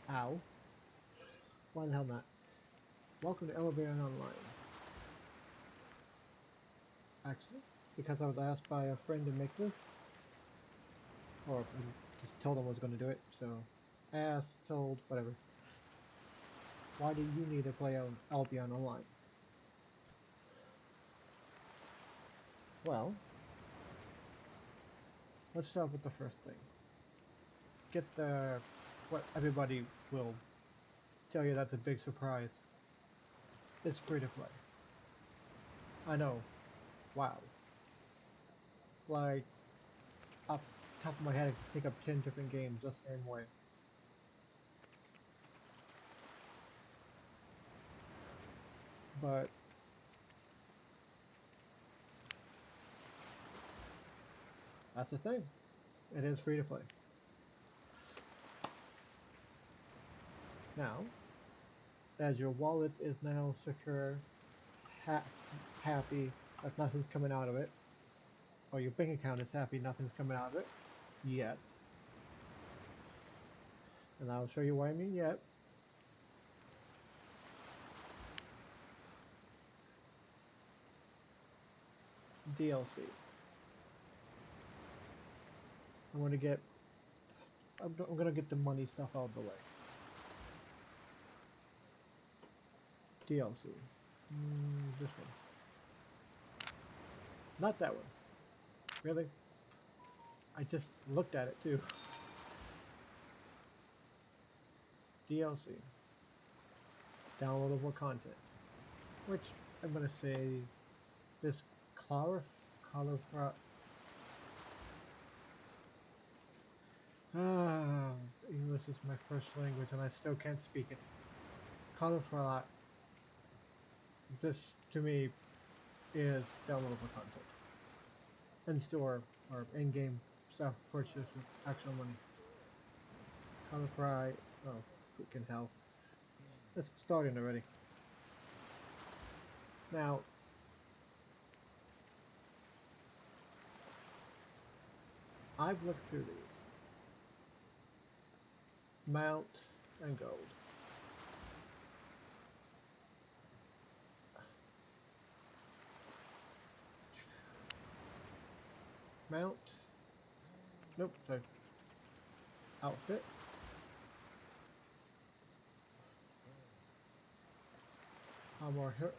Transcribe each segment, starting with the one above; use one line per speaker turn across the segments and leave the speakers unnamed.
Ow. Why the hell not? Welcome to Albion Online. Actually, because I was asked by a friend to make this, or I just told him I was going to do it, so asked, told, whatever. Why do you need to play Albion Online? Well, let's start with the first thing. Get the what everybody will tell you that's a big surprise. It's free to play. I know. Wow. Like off the top of my head, I can think of 10 different games the same way. But that's the thing. It is free to play. Now, as your wallet is now secure, ha happy that nothing's coming out of it, or your bank account is happy nothing's coming out of it, yet. And I'll show you what I mean yet. DLC. I'm gonna get. I'm gonna get the money stuff out of the way. DLC. This one. Not that one. Really? I just looked at it too. DLC. Downloadable content. Which I'm gonna say this color English is my first language and I still can't speak it. Cauliflower. This to me is downloadable content. In store or in-game stuff purchased with actual money. Cauliflower. Oh freaking hell! It's starting already. Now, I've looked through these. Mount and gold. Mount. Nope, sorry. Outfit.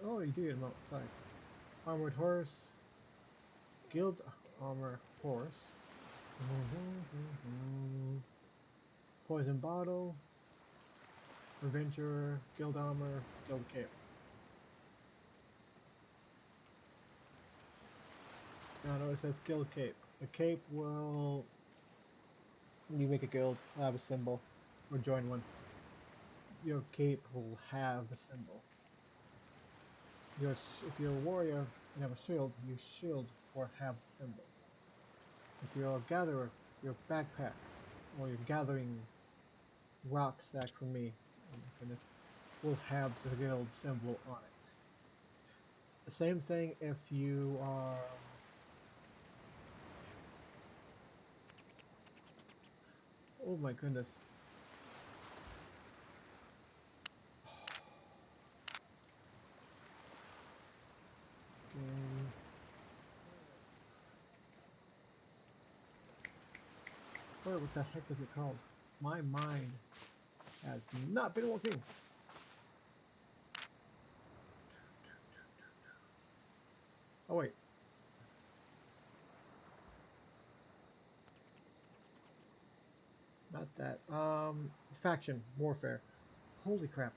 Oh, you do get a mount. Sorry. Armored horse. Guild armor horse. Poison bottle. Adventurer. Guild armor. Guild cape. Now notice it says guild cape. The cape will. You make a guild, will have a symbol, or join one. Your cape will have the symbol. If you're a warrior and have a shield, your shield will have the symbol. If you're a gatherer, your backpack, or you're gathering rock sack from me, oh my goodness, will have the guild symbol on it. The same thing if you are oh my goodness. What the heck is it called? My mind has not been working. Oh wait. Not that. Faction warfare. Holy crap.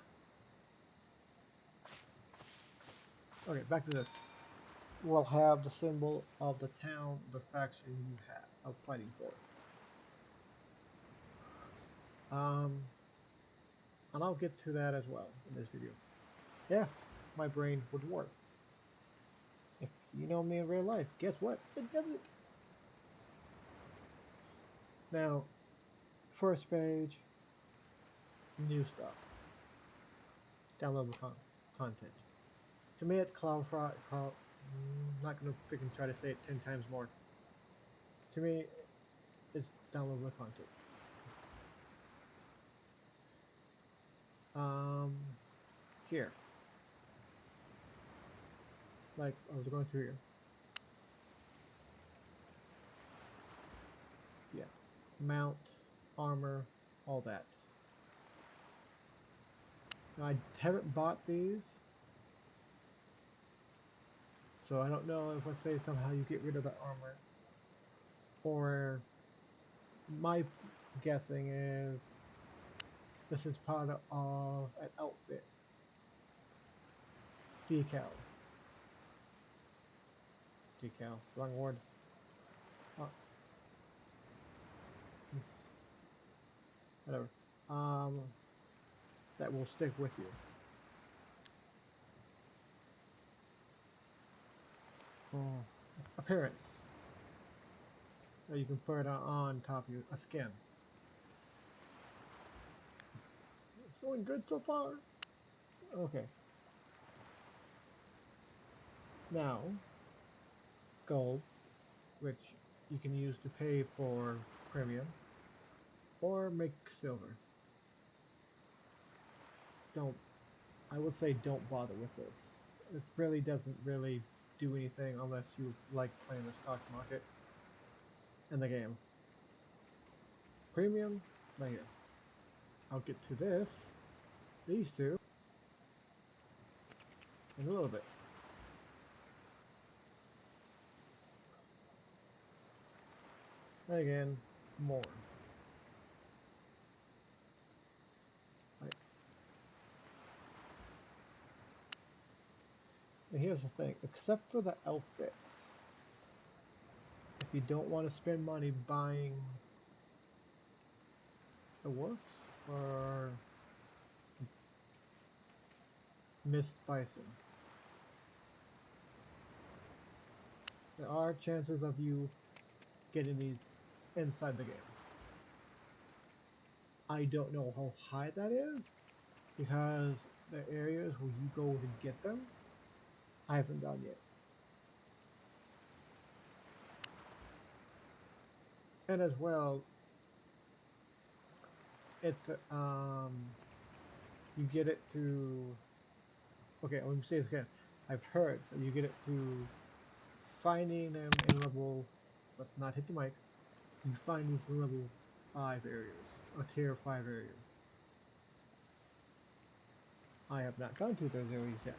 Okay, back to this. We'll have the symbol of the town, the faction you have of fighting for. And I'll get to that as well in this video. If my brain would work. If you know me in real life, guess what? It doesn't. Now, first page, new stuff. Downloadable content. To me, it's clarified. Not gonna freaking try to say it 10 times more. To me, it's downloadable content. here. Like I was going through here. Yeah. Mount, armor, all that. Now, I haven't bought these. So I don't know if, let's say, somehow you get rid of the armor. Or my guessing is this is part of an outfit. Decal. Wrong word. Oh. Whatever. That will stick with you. Oh. Appearance. So you can put it on top of you, a skin. It's going good so far. Okay. Now, gold, which you can use to pay for premium, or make silver. I would say don't bother with this. It really doesn't really do anything unless you like playing the stock market in the game. Premium, right here. I'll get to these two, in a little bit. Again, more. Right. And here's the thing, except for the outfits, if you don't want to spend money buying the works or Mist Bison, there are chances of you getting these inside the game. I don't know how high that is, because the areas where you go to get them, I haven't done yet. And as well, it's you get it through. Okay, let me say this again. I've heard that you get it through finding them in level. Let's not hit the mic. You find these level 5 areas, or tier 5 areas. I have not gone through those areas yet,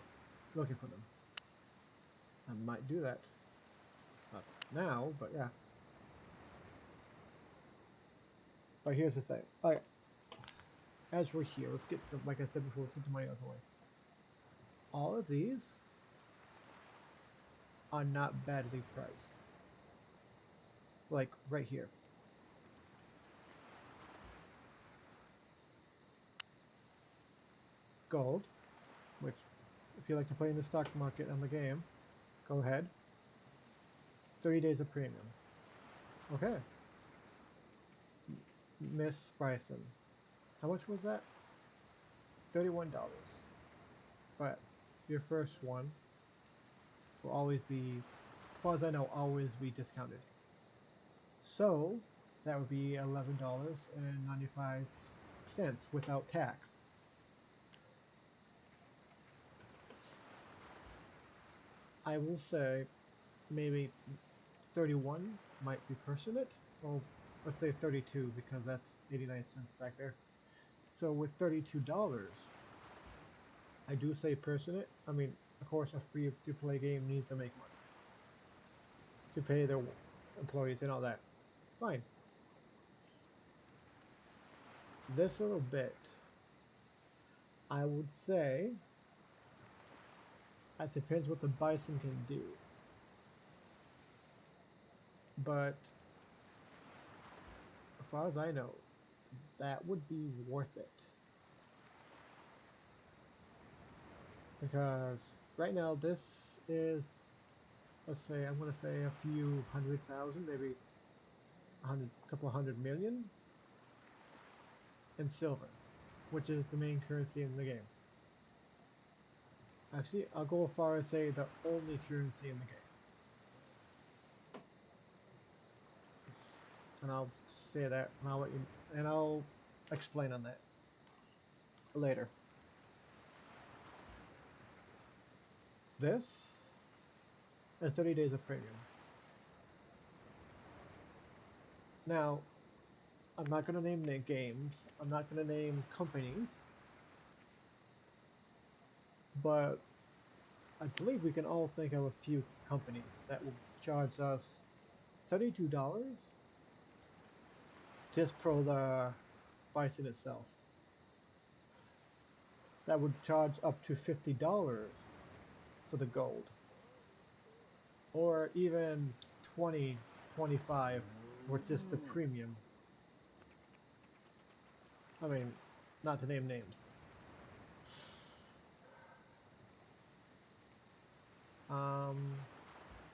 looking for them. I might do that. Not now, but yeah. But here's the thing. Alright. As we're here, let's get the, like I said before, let's get the money out of the way. All of these are not badly priced. Like right here. Gold, which if you like to play in the stock market and the game, go ahead. 30 days of premium. Okay. Miss Bryson. How much was that? $31. But your first one will always be, as far as I know, always be discounted. So that would be $11.95 without tax. I will say maybe 31 might be pushing it. Well, let's say 32 because that's 89 cents back there. So with $32, I do say person it. I mean, of course, a free-to-play game needs to make money to pay their employees and all that. Fine. This little bit, I would say, it depends what the bison can do. But as far as I know, that would be worth it. Because right now this is, let's say, I'm going to say a few 100,000, maybe a couple hundred million in silver, which is the main currency in the game. Actually, I'll go as far as say the only currency in the game. And I'll say that, and I'll let you, and I'll explain on that later. this and 30 days of premium. Now, I'm not going to name games, I'm not going to name companies, but I believe we can all think of a few companies that will charge us $32 just for the bison itself. That would charge up to $50 for the gold. Or even 20, 25 for just the premium. I mean, not to name names.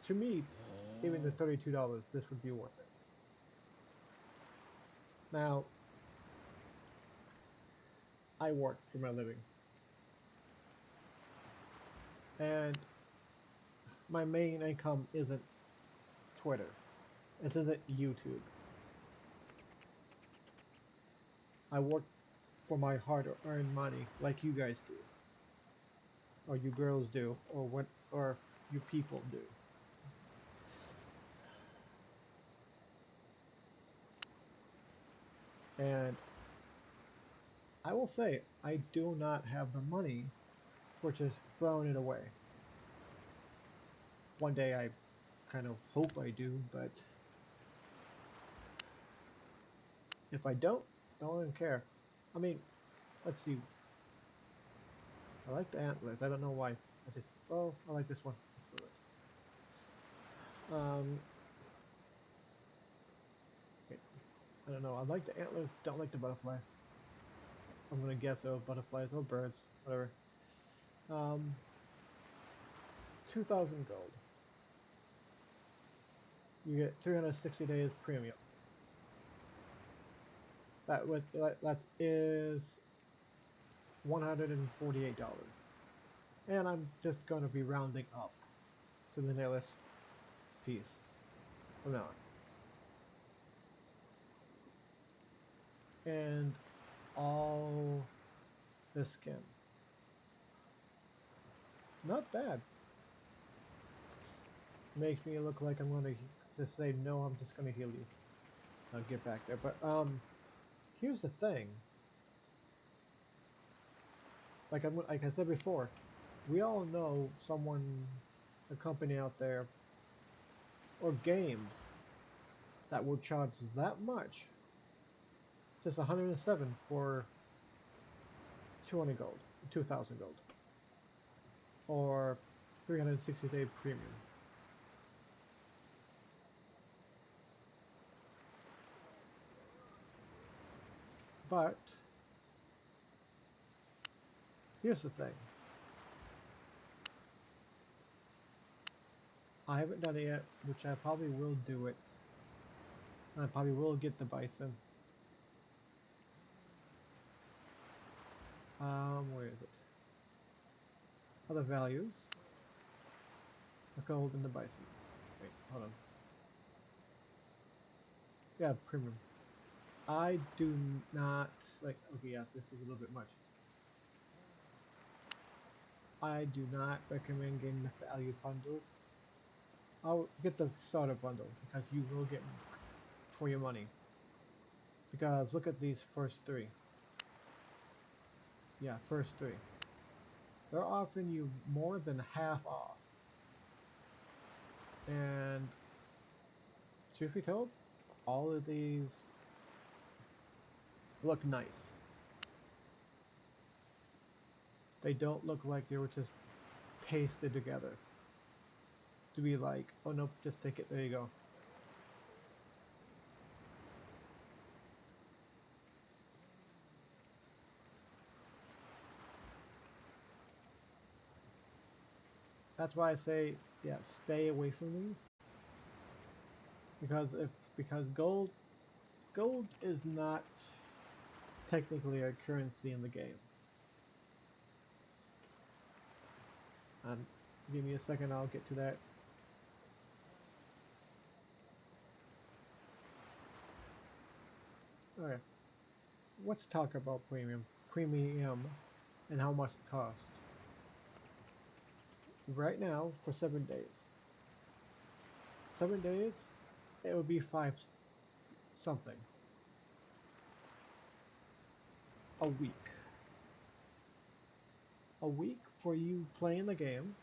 To me, even the $32, this would be worth it. Now, I work for my living. And my main income isn't Twitter. This isn't YouTube. I work for my hard-earned money, like you guys do, or you girls do, or you people do. And I will say, I do not have the money for just throwing it away. One day I kind of hope I do, but if I don't even care. I mean, let's see. I like the antlers. I don't know why. Oh, I like this one. Let's go with it. Okay. I don't know. I like the antlers. Don't like the butterflies. I'm gonna guess butterflies or birds, whatever. 2,000 gold. You get 360 days premium. That is $148. And I'm just going to be rounding up to the nearest piece from now on. And all the skin. Not bad. Makes me look like I'm going to just say, no, I'm just going to heal you. I'll get back there. But, here's the thing. Like I said before, we all know someone, a company out there, or games that will charge that much. Just 107 for 200 gold, 2,000 gold, or 360-day premium. But here's the thing. I haven't done it yet, which I probably will do it. And I probably will get the bison. Where is it? Other values. The gold and the bison. Wait, hold on. Yeah, premium. I do not like. Okay, yeah, this is a little bit much. I do not recommend getting the value bundles. I'll get the starter bundle because you will get for your money. Because look at these first three. Yeah, first three. They're offering you more than half off. And truth be told, all of these look nice. They don't look like they were just pasted together to be like, oh nope, just take it, there you go. That's why I say, yeah, stay away from these. Because gold is not technically a currency in the game. Give me a second, I'll get to that. Okay, let's talk about premium and how much it costs. right now for 7 days. 7 days, it would be five something a week. A week for you playing the game.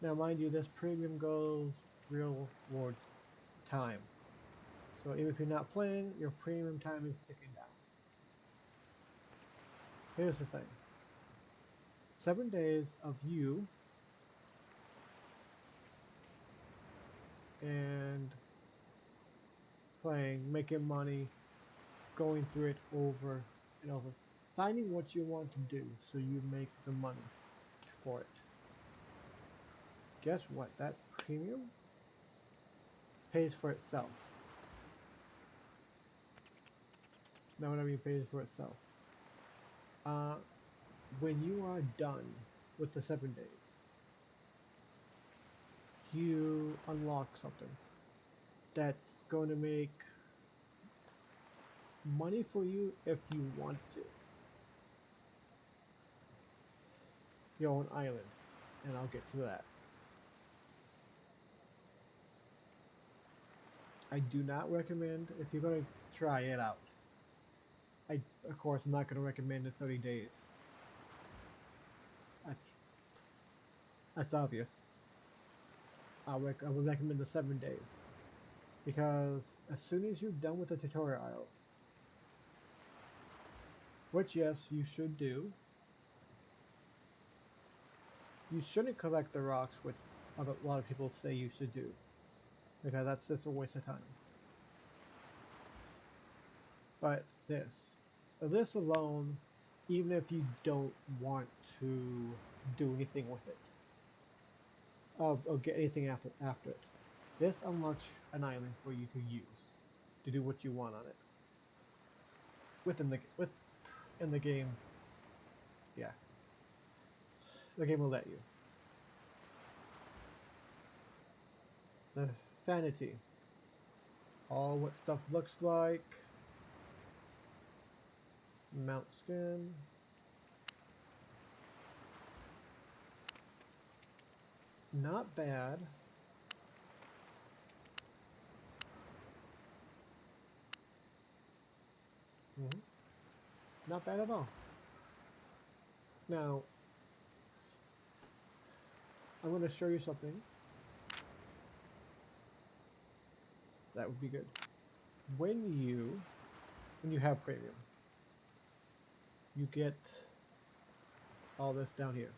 Now, mind you, this premium goes real world time. So even if you're not playing, your premium time is ticking down. Here's the thing. 7 days of you and playing, making money, going through it over and over, finding what you want to do so you make the money for it. Guess what? That premium pays for itself. Now what I mean pays for itself. When you are done with the 7 days, you unlock something that's going to make money for you if you want to. Your own island, and I'll get to that. I do not recommend if you're going to try it out. Of course, I'm not going to recommend the 30 days. That's obvious. I would recommend the 7 days. Because as soon as you're done with the tutorial, which yes, you should do, you shouldn't collect the rocks, which a lot of people say you should do. Because that's just a waste of time. But this alone, even if you don't want to do anything with it, or get anything after it, this unlocks an island for you to use to do what you want on it. In the game, yeah, the game will let you. The vanity, all what stuff looks like. Mount skin. Not bad. Not bad at all. Now, I'm going to show you something that would be good. When you have premium, you get all this down here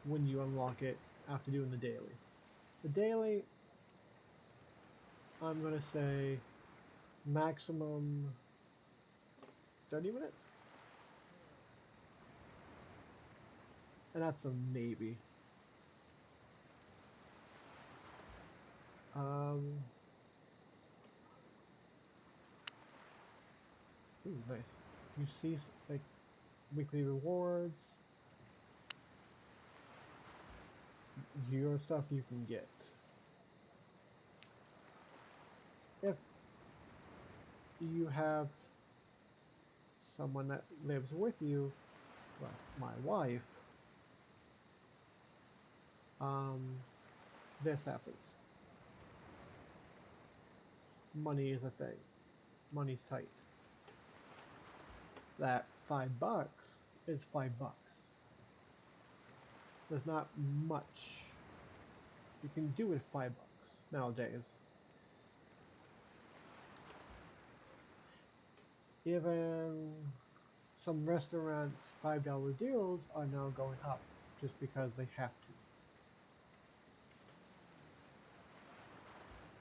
when you unlock it after doing the daily. The daily, I'm going to say maximum 30 minutes. And that's a maybe. Ooh, nice. You see, like, weekly rewards. Your stuff you can get. If you have someone that lives with you, well, my wife, this happens. Money is a thing. Money's tight. That $5 is $5. There's not much you can do with $5 nowadays. Even some restaurants' $5 deals are now going up just because they have to.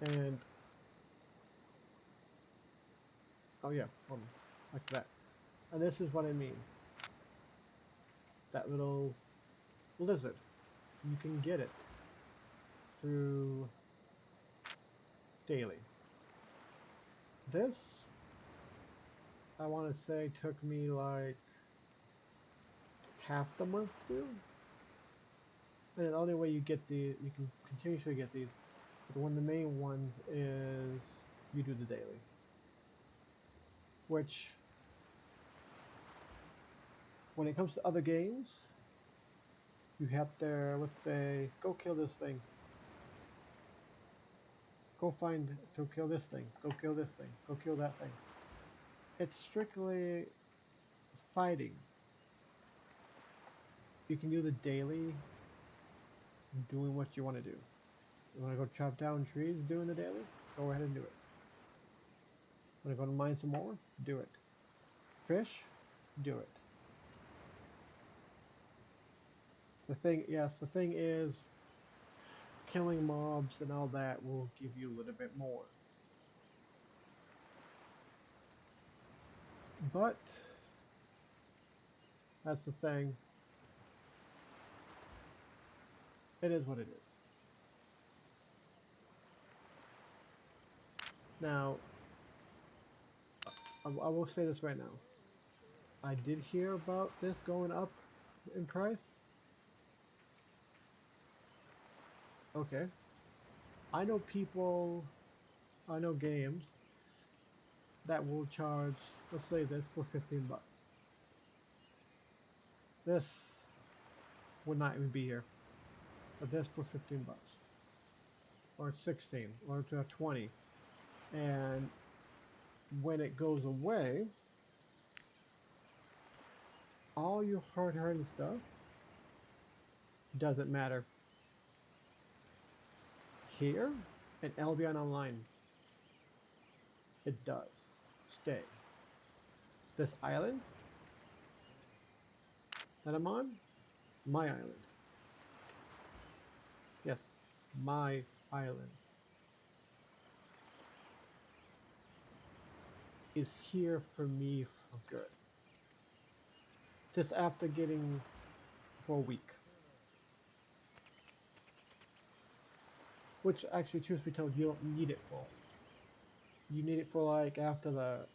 And oh yeah, like that. And this is what I mean. That little lizard. You can get it through daily. This, I want to say, took me like half the month to do. And the only way you get you can continuously get these, but one of the main ones is you do the daily. Which, when it comes to other games, You have to, let's say, go kill this thing. Go kill this thing. Go kill this thing. Go kill that thing. It's strictly fighting. You can do the daily, doing what you want to do. You want to go chop down trees doing the daily? Go ahead and do it. Want to go to mine some more? Do it. Fish? Do it. The thing is, killing mobs and all that will give you a little bit more. But, that's the thing. It is what it is. Now, I will say this right now. I did hear about this going up in price. Okay. I know games that will charge, let's say this, for 15 bucks. This would not even be here. But this for 15 bucks. Or 16, or to 20. And when it goes away, all your hard-earned stuff doesn't matter. Here, in Albion Online, it does stay. This island that I'm on, my island. Yes, my island is here for me for good. Just after getting for a week. Which actually, truth be told, you don't need it for. You need it for like after the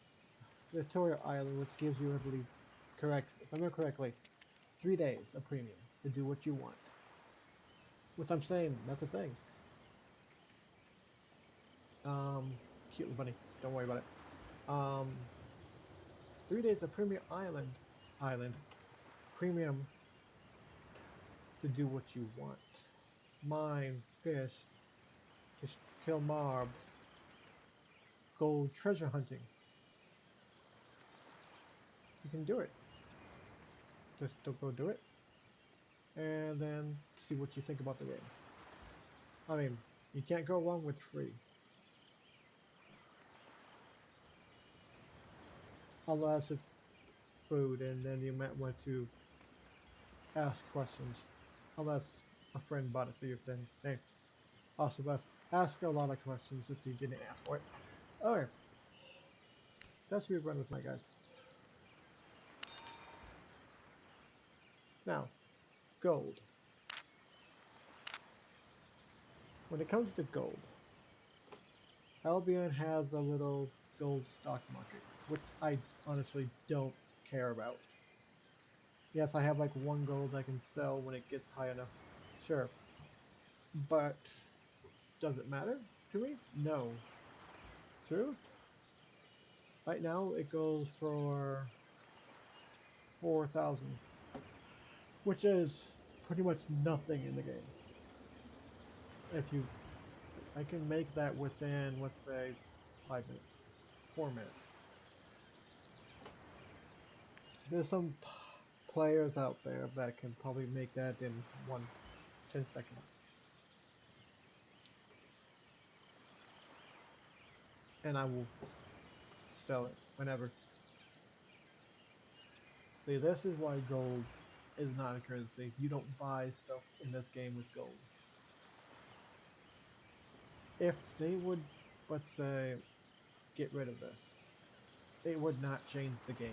Victoria Island, which gives you, I believe, if I remember correctly, 3 days of premium to do what you want. Which I'm saying, that's a thing. Cute little bunny, don't worry about it. 3 days of premium island, premium to do what you want. Mine, fish, just kill mobs, go treasure hunting. You can do it. Just go do it. And then see what you think about the game. I mean, you can't go wrong with free. Unless it's food, and then you might want to ask questions. Unless a friend bought it for you, then hey. Also, ask a lot of questions if you didn't ask for it. Okay. That's what we run with my guys. Now, gold. When it comes to gold, Albion has a little gold stock market, which I honestly don't care about. Yes, I have like 1 gold I can sell when it gets high enough. Sure. But does it matter to me? No. True? Right now it goes for 4,000, which is pretty much nothing in the game. I can make that within, let's say, 5 minutes, 4 minutes. There's some players out there that can probably make that in 10 seconds. And I will sell it whenever. See, this is why gold is not a currency. You don't buy stuff in this game with gold. If they would, let's say, get rid of this, it would not change the game.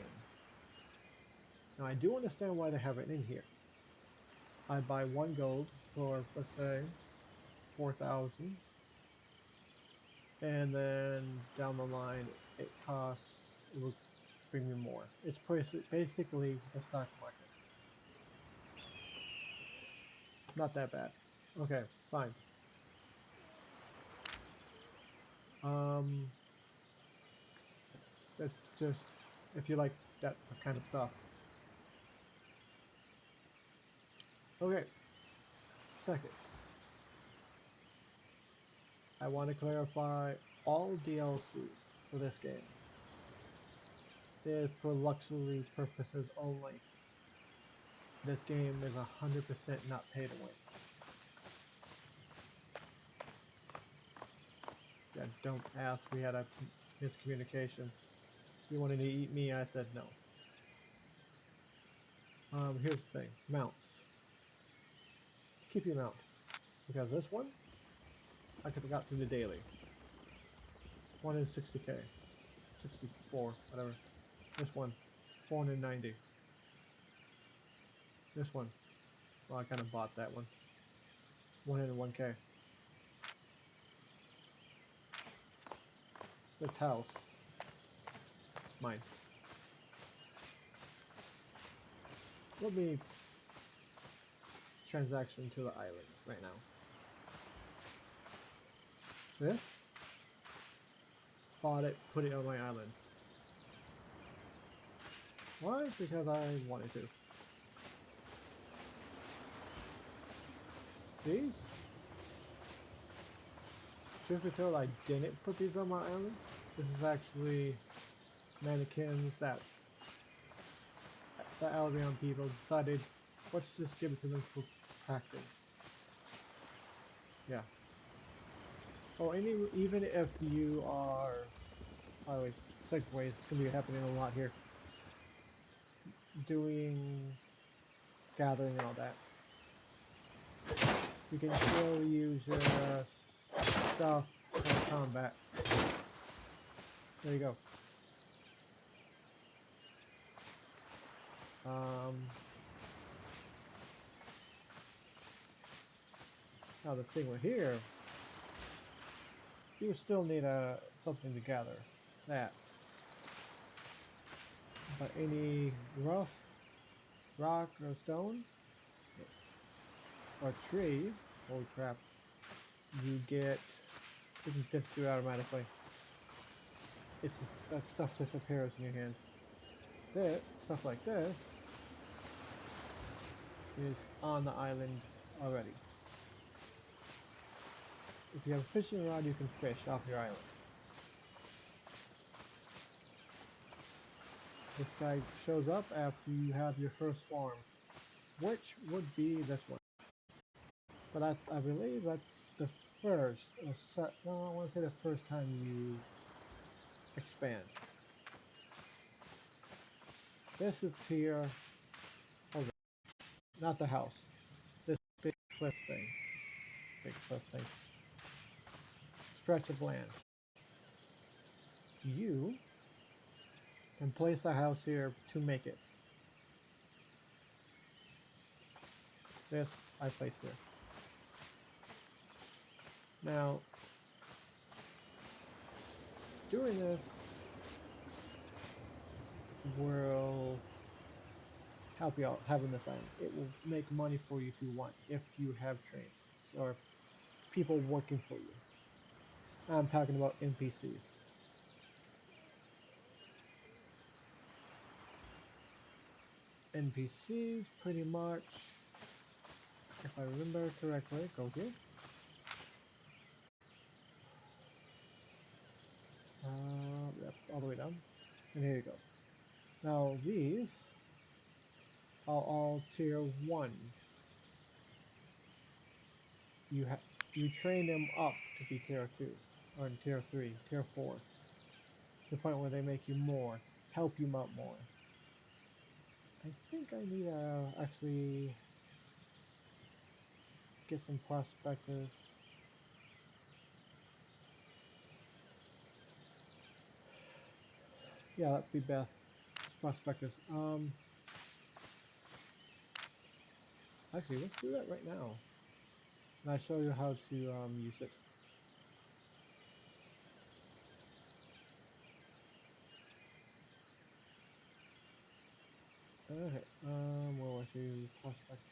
Now, I do understand why they have it in here. I buy 1 gold for, let's say, 4,000. And then down the line, it will bring me more. It's basically the stock market. Not that bad. Okay, fine. That's just, if you like that kind of stuff. Okay, Second, I want to clarify all DLC for this game is for luxury purposes only. This game is 100% not pay to win. Yeah, don't ask, we had a miscommunication. You wanted to eat me, I said no. Here's the thing, mounts. Keep your mount. Because this one, I could have got through the daily. One is 60k. 64, whatever. This one, 490. This one, well, I kind of bought that one. 101k. This house, mine. Let me transaction to the island right now. This, bought it, put it on my island. Why? Because I wanted to. These, truth be told, I didn't put these on my island. This is actually mannequins that the Albion people decided, let's just give it to them for practice. Yeah. Oh, even if you are, by the way, segue, it's going to be happening a lot here, doing gathering and all that, you can still use your stuff for combat. There you go. Now the thing with here, you still need something to gather that. But any rough rock or stone or tree, holy crap, you can just do automatically. It's just, that stuff just appears in your hand. Stuff like this is on the island already. If you have a fishing rod, you can fish off your island. This guy shows up after you have your first farm, which would be this one. But I believe that's the first, no, I want to say the first time you expand. This is here, not the house, this big cliff thing, stretch of land. You can place a house here to make it. This, I place here. Now, doing this will help you out having this island. It will make money for you if you want, if you have trains or people working for you. I'm talking about NPCs. NPCs pretty much, if I remember correctly, go here. Yep, all the way down. And here you go. Now these are all tier 1. You train them up to be tier 2, or tier 3, tier 4. To the point where they make you more, help you out more. I think I need to actually get some prospectors. Yeah, that'd be best. Prospectors. Actually, let's do that right now. And I'll show you how to use it. Okay, where was you? Prospect.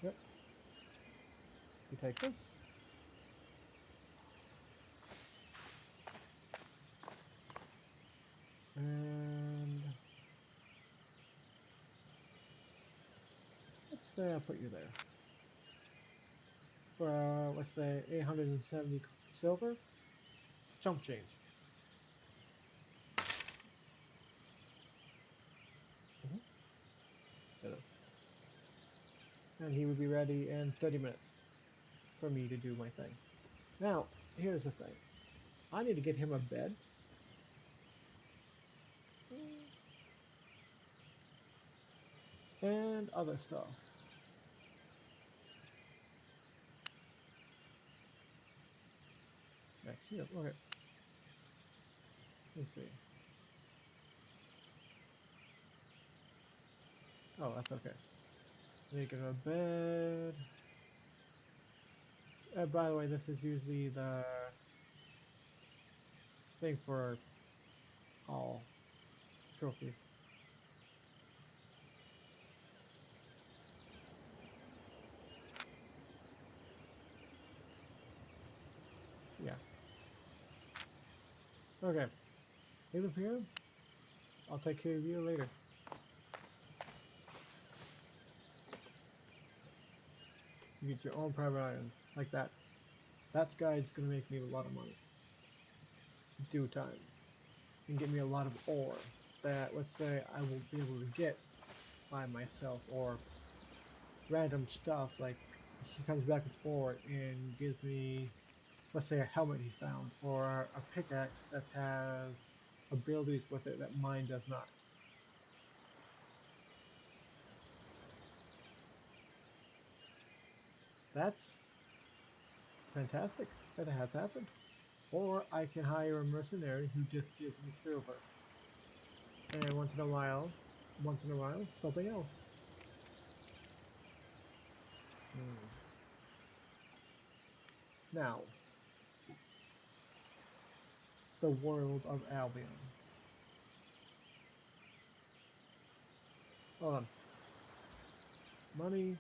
Yep. You take this. And say I put you there. For, let's say 870 silver. Chump change. And he would be ready in 30 minutes for me to do my thing. Now, here's the thing. I need to get him a bed. And other stuff. Actually, okay. Let's see. Oh, that's okay. Make it a bed. By the way, this is usually the thing for all trophies. Yeah. Okay. Leave it here. I'll take care of you later. You get your own private island like that. That guide's gonna make me a lot of money. Due time. And get me a lot of ore that, let's say, I will be able to get by myself, or random stuff like he comes back and forth and gives me, let's say, a helmet he found, or a pickaxe that has abilities with it that mine does not. That's fantastic that it has happened. Or I can hire a mercenary who just gives me silver. And once in a while, something else. Now, the world of Albion. Hold on. Money,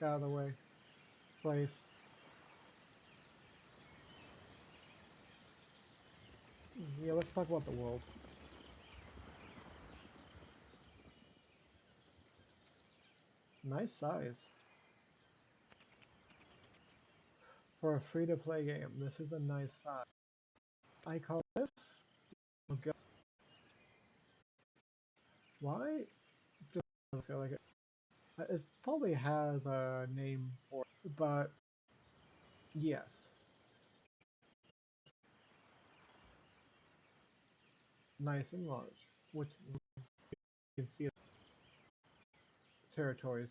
out of the way. Place. Yeah, let's talk about the world. Nice size. For a free-to-play game, this is a nice size. I call this... Okay. Why? Just don't feel like it. It probably has a name for it, but yes. Nice and large, which you can see territories.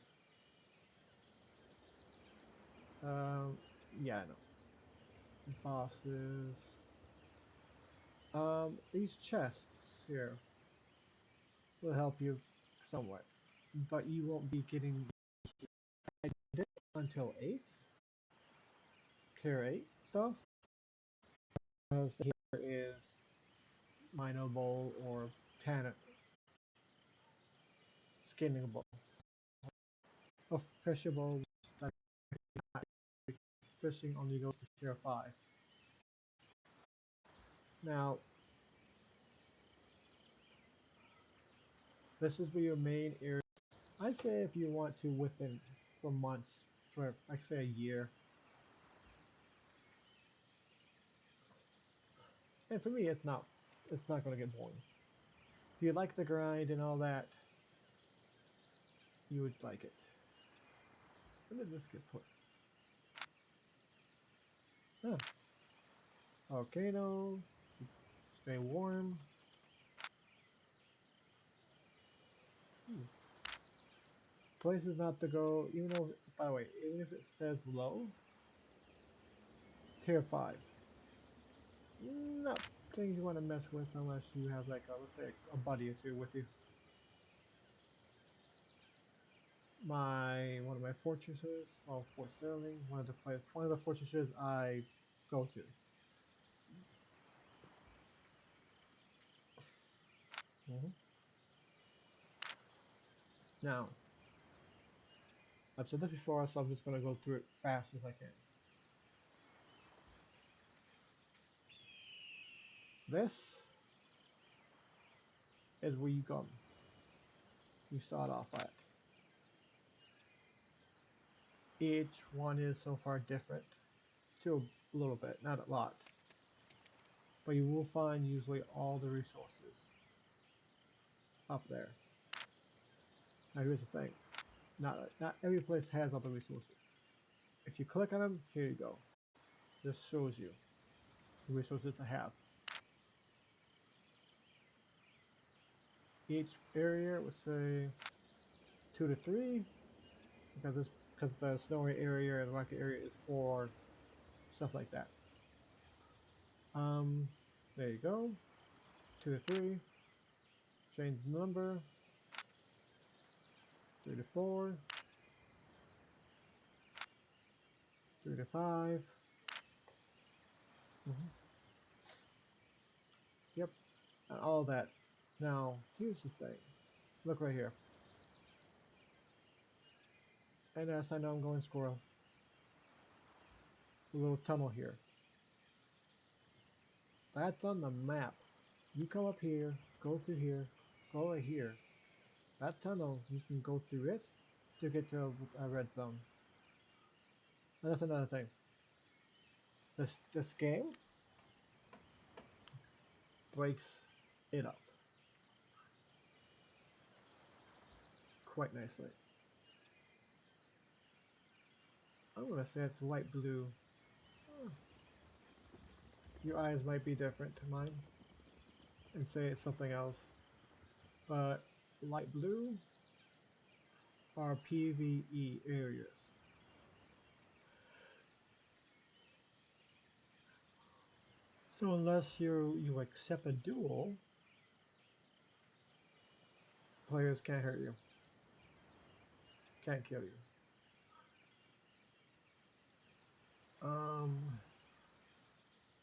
Yeah, I know. Bosses. These chests here will help you somewhat, but you won't be getting until 8. Tier 8 stuff. Because here is mineable or tan skinnable. A fishable, fishing only goes to tier 5. Now, this is where your main area. I say if you want to within for months, for like say a year. And for me, it's not going to get boring. If you like the grind and all that, you would like it. When did this get put? Huh. Volcano. Stay warm. Places not to go, even though, by the way, even if it says low, tier 5. Not things you want to mess with unless you have like a, let's say a buddy or two with you. One of my fortresses, well, Fort Sterling, one of the fortresses I go to. Now, I've said this before, so I'm just going to go through it fast as I can. This is where you come. You start off at. Each one is so far different, to a little bit, not a lot. But you will find usually all the resources up there. Now here's the thing. Not every place has all the resources. If you click on them, here you go. This shows you the resources I have. Each area would say 2 to 3 because the snowy area and the rocky area is for stuff like that. There you go. 2 to 3. Change the number. 3 to 4. 3 to 5. Yep, and all that. Now, here's the thing. Look right here. And yes, I know I'm going squirrel. A little tunnel here. That's on the map. You come up here, go through here, go right here. That tunnel, you can go through it to get to a red zone. And that's another thing. This game breaks it up quite nicely. I'm gonna say it's light blue. Your eyes might be different to mine, and say it's something else. But light blue are PvE areas. So unless you accept a duel, players can't hurt you. Can't kill you.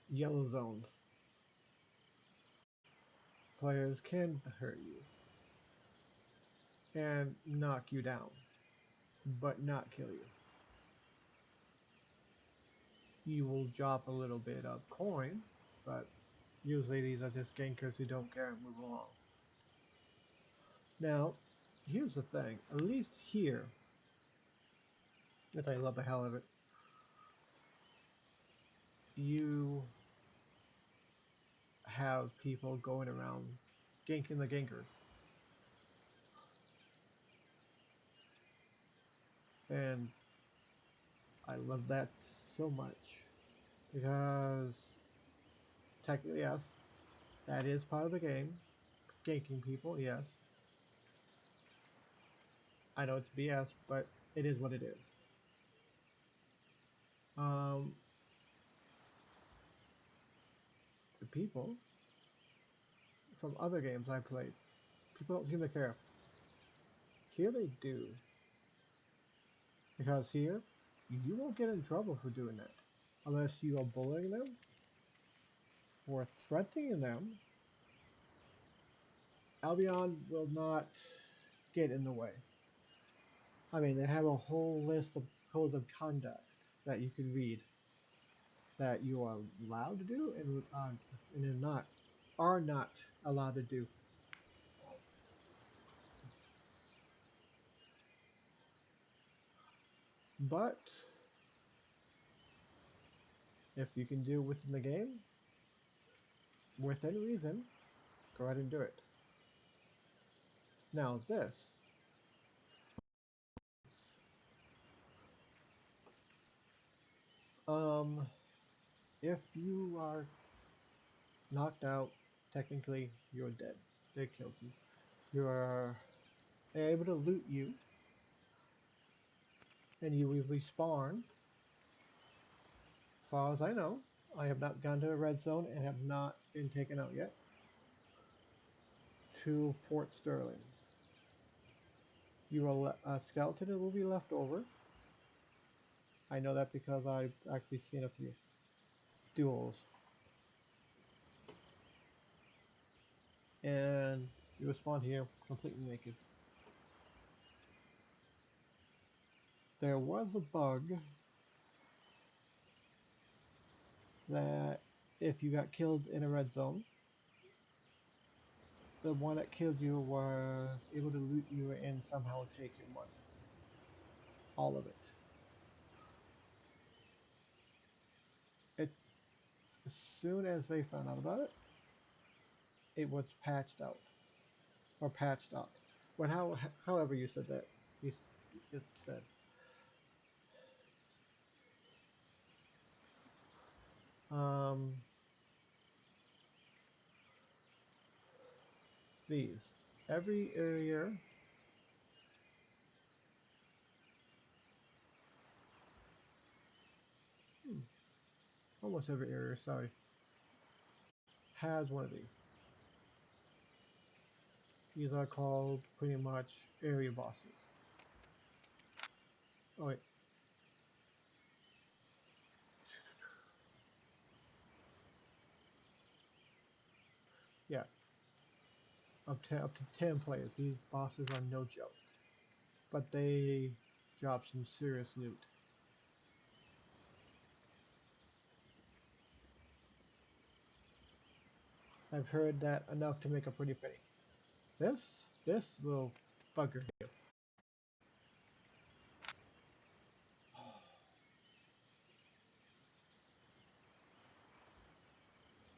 Yellow zones. Players can hurt you and knock you down, but not kill you. You will drop a little bit of coin, but usually these are just gankers who don't care and move along. Now, here's the thing. At least here, that I love the hell of it, you have people going around ganking the gankers. And I love that so much because technically, yes, that is part of the game. Ganking people, yes. I know it's BS, but it is what it is. The people from other games I played, people don't seem to care. Here they do. Because here, you won't get in trouble for doing that. Unless you are bullying them or threatening them. Albion will not get in the way. I mean, they have a whole list of codes of conduct that you can read that you are allowed to do and are not allowed to do. But if you can do it within the game, within reason, go ahead and do it. Now this. If you are knocked out, technically you're dead. They killed you. You are able to loot you, and you will respawn. As far as I know, I have not gone to a red zone and have not been taken out yet. To Fort Sterling. You will a skeleton will be left over. I know that because I've actually seen a few duels. And you respawn here completely naked. There was a bug that if you got killed in a red zone, the one that killed you was able to loot you and somehow take your money. All of it. it as soon as they found out about it, it was patched out or patched up. But however you said that, you it said. Um, these every area. Hmm, almost every area. Sorry, has one of these. These are called pretty much area bosses. Oh wait, yeah, up to 10 players. These bosses are no joke, but they drop some serious loot. I've heard that enough to make a pretty penny. This this little bugger here.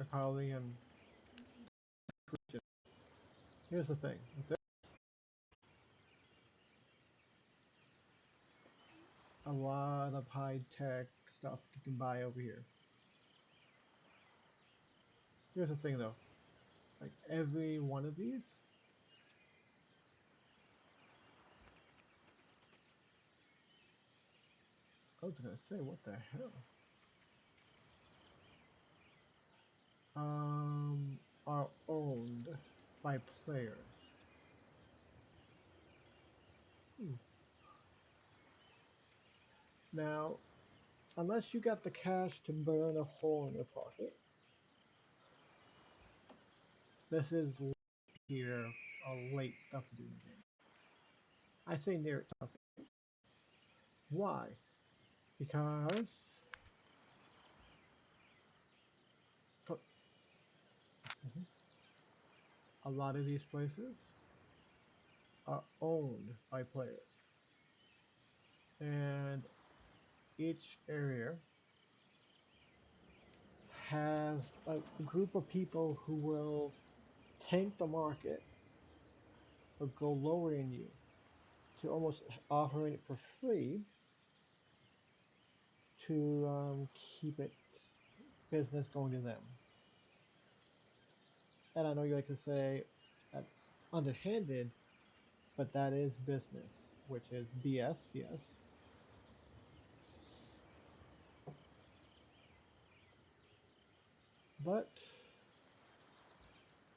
I probably am. Here's the thing. There's a lot of high tech stuff you can buy over here. Here's the thing though. Like every one of these, I was gonna say, what the hell? Are owned by players. Hmm. Now, unless you got the cash to burn a hole in your pocket, this is here a late stuff to do in the game. I say near stuff. Why? Because a lot of these places are owned by players, and each area has a group of people who will tank the market or go lower in you to almost offering it for free to keep it business going to them. And I know you like to say that's underhanded, but that is business, which is BS, yes. But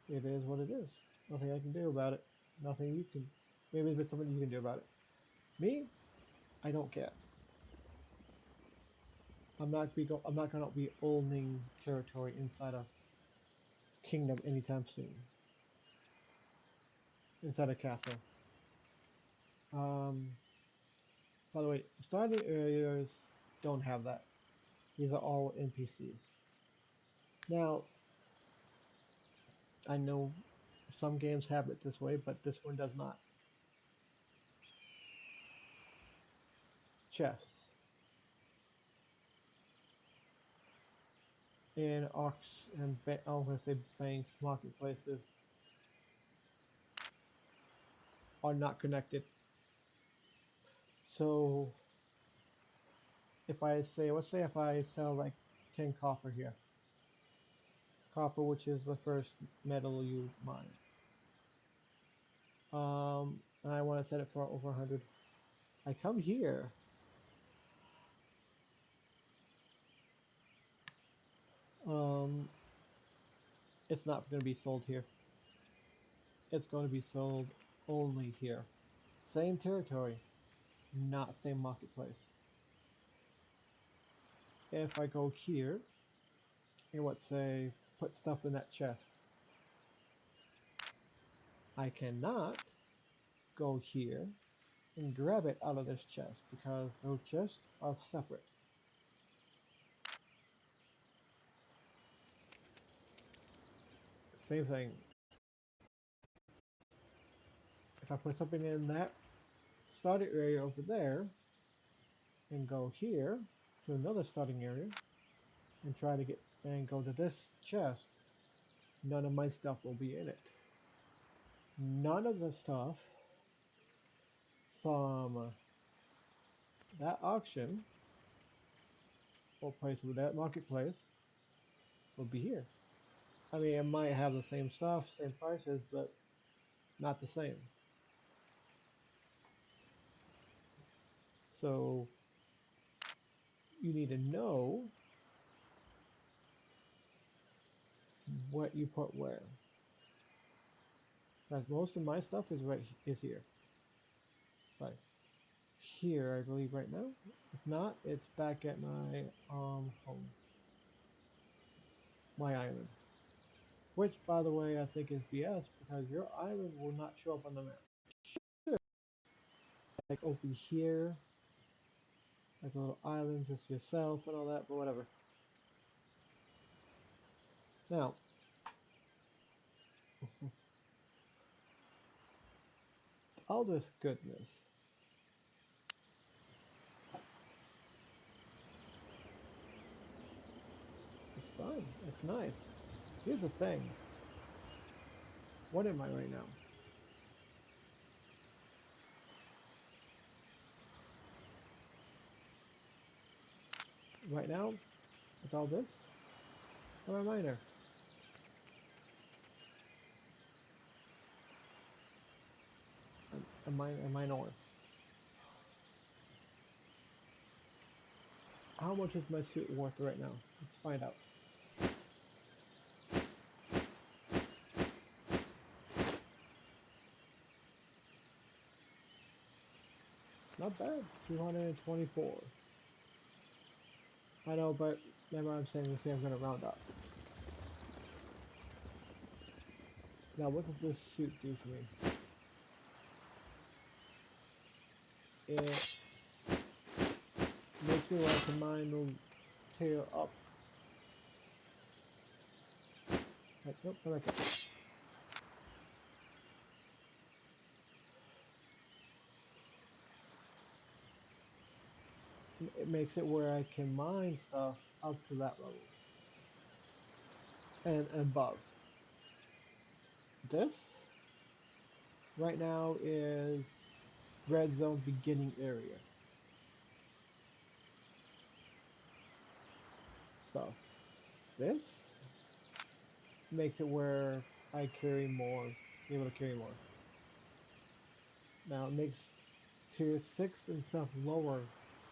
it is what it is. Nothing I can do about it. Nothing you can. Maybe there's something you can do about it. Me, I don't care. I'm not gonna be owning territory inside a kingdom anytime soon. Inside a castle. Um, by the way, starting areas don't have that. These are all NPCs. Now, I know some games have it this way, but this one does not. Chests in I'm gonna say banks, marketplaces are not connected. So if I say, let's say if I sell like 10 copper here, copper, which is the first metal you mine, and I want to set it for over 100. I come here. Um, it's not going to be sold here. It's going to be sold only here. Same territory, not same marketplace. If I go here, and let's say put stuff in that chest, I cannot go here and grab it out of this chest because those chests are separate. Same thing. If I put something in that starting area over there and go here to another starting area, and try to get and go to this chest, none of my stuff will be in it. None of the stuff from that auction or place with that marketplace will be here. I mean, it might have the same stuff, same prices, but not the same. So you need to know what you put where. Because most of my stuff is is here. Right here, I believe, right now. If not, it's back at my home, my island. Which, by the way, I think is BS because your island will not show up on the map. Like over here, like a little island just yourself and all that, but whatever. Now, all this goodness. It's fun. It's nice. Here's the thing. What am I right now? Right now, with all this, I'm a miner. A minor. How much is my suit worth right now? Let's find out. Not bad. 224. I know, but remember I'm saying I'm going to round up. Now, what does this suit do for me? It makes me like to mine the tail up. Right, nope, come back up. It makes it where I can mine stuff up to that level. And above. This, right now, is red zone beginning area. Stuff. This makes it where I carry more, be able to carry more. Now it makes tier 6 and stuff lower,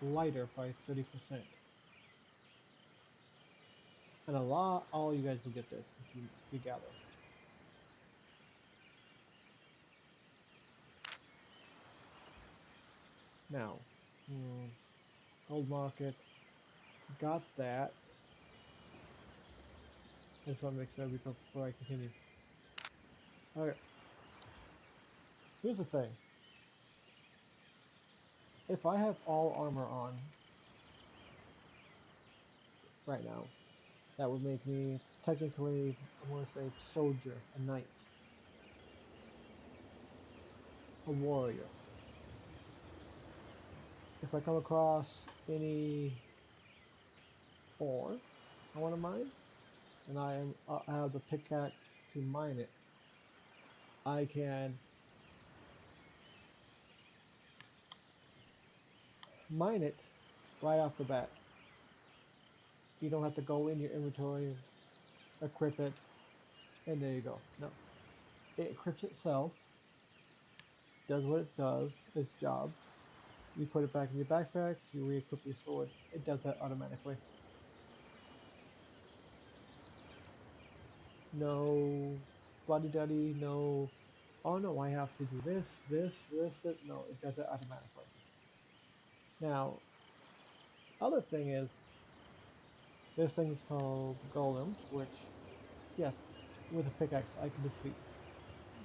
lighter by 30%. And all you guys will get this if you gather. Now, gold market, got that. I just want to make sure before I continue. Okay. Here's the thing. If I have all armor on right now, that would make me technically, I want to say, soldier, a knight, a warrior. If I come across any ore I want to mine, and I have the pickaxe to mine it, I can mine it right off the bat. You don't have to go in your inventory, equip it, and there you go. No, it equips itself, does what it does, its job. You put it back in your backpack, you re-equip your sword, it does that automatically. No bloody-duddy, no, oh no, I have to do this, no, it does it automatically. Now, other thing is, this thing is called golems, which, yes, with a pickaxe I can defeat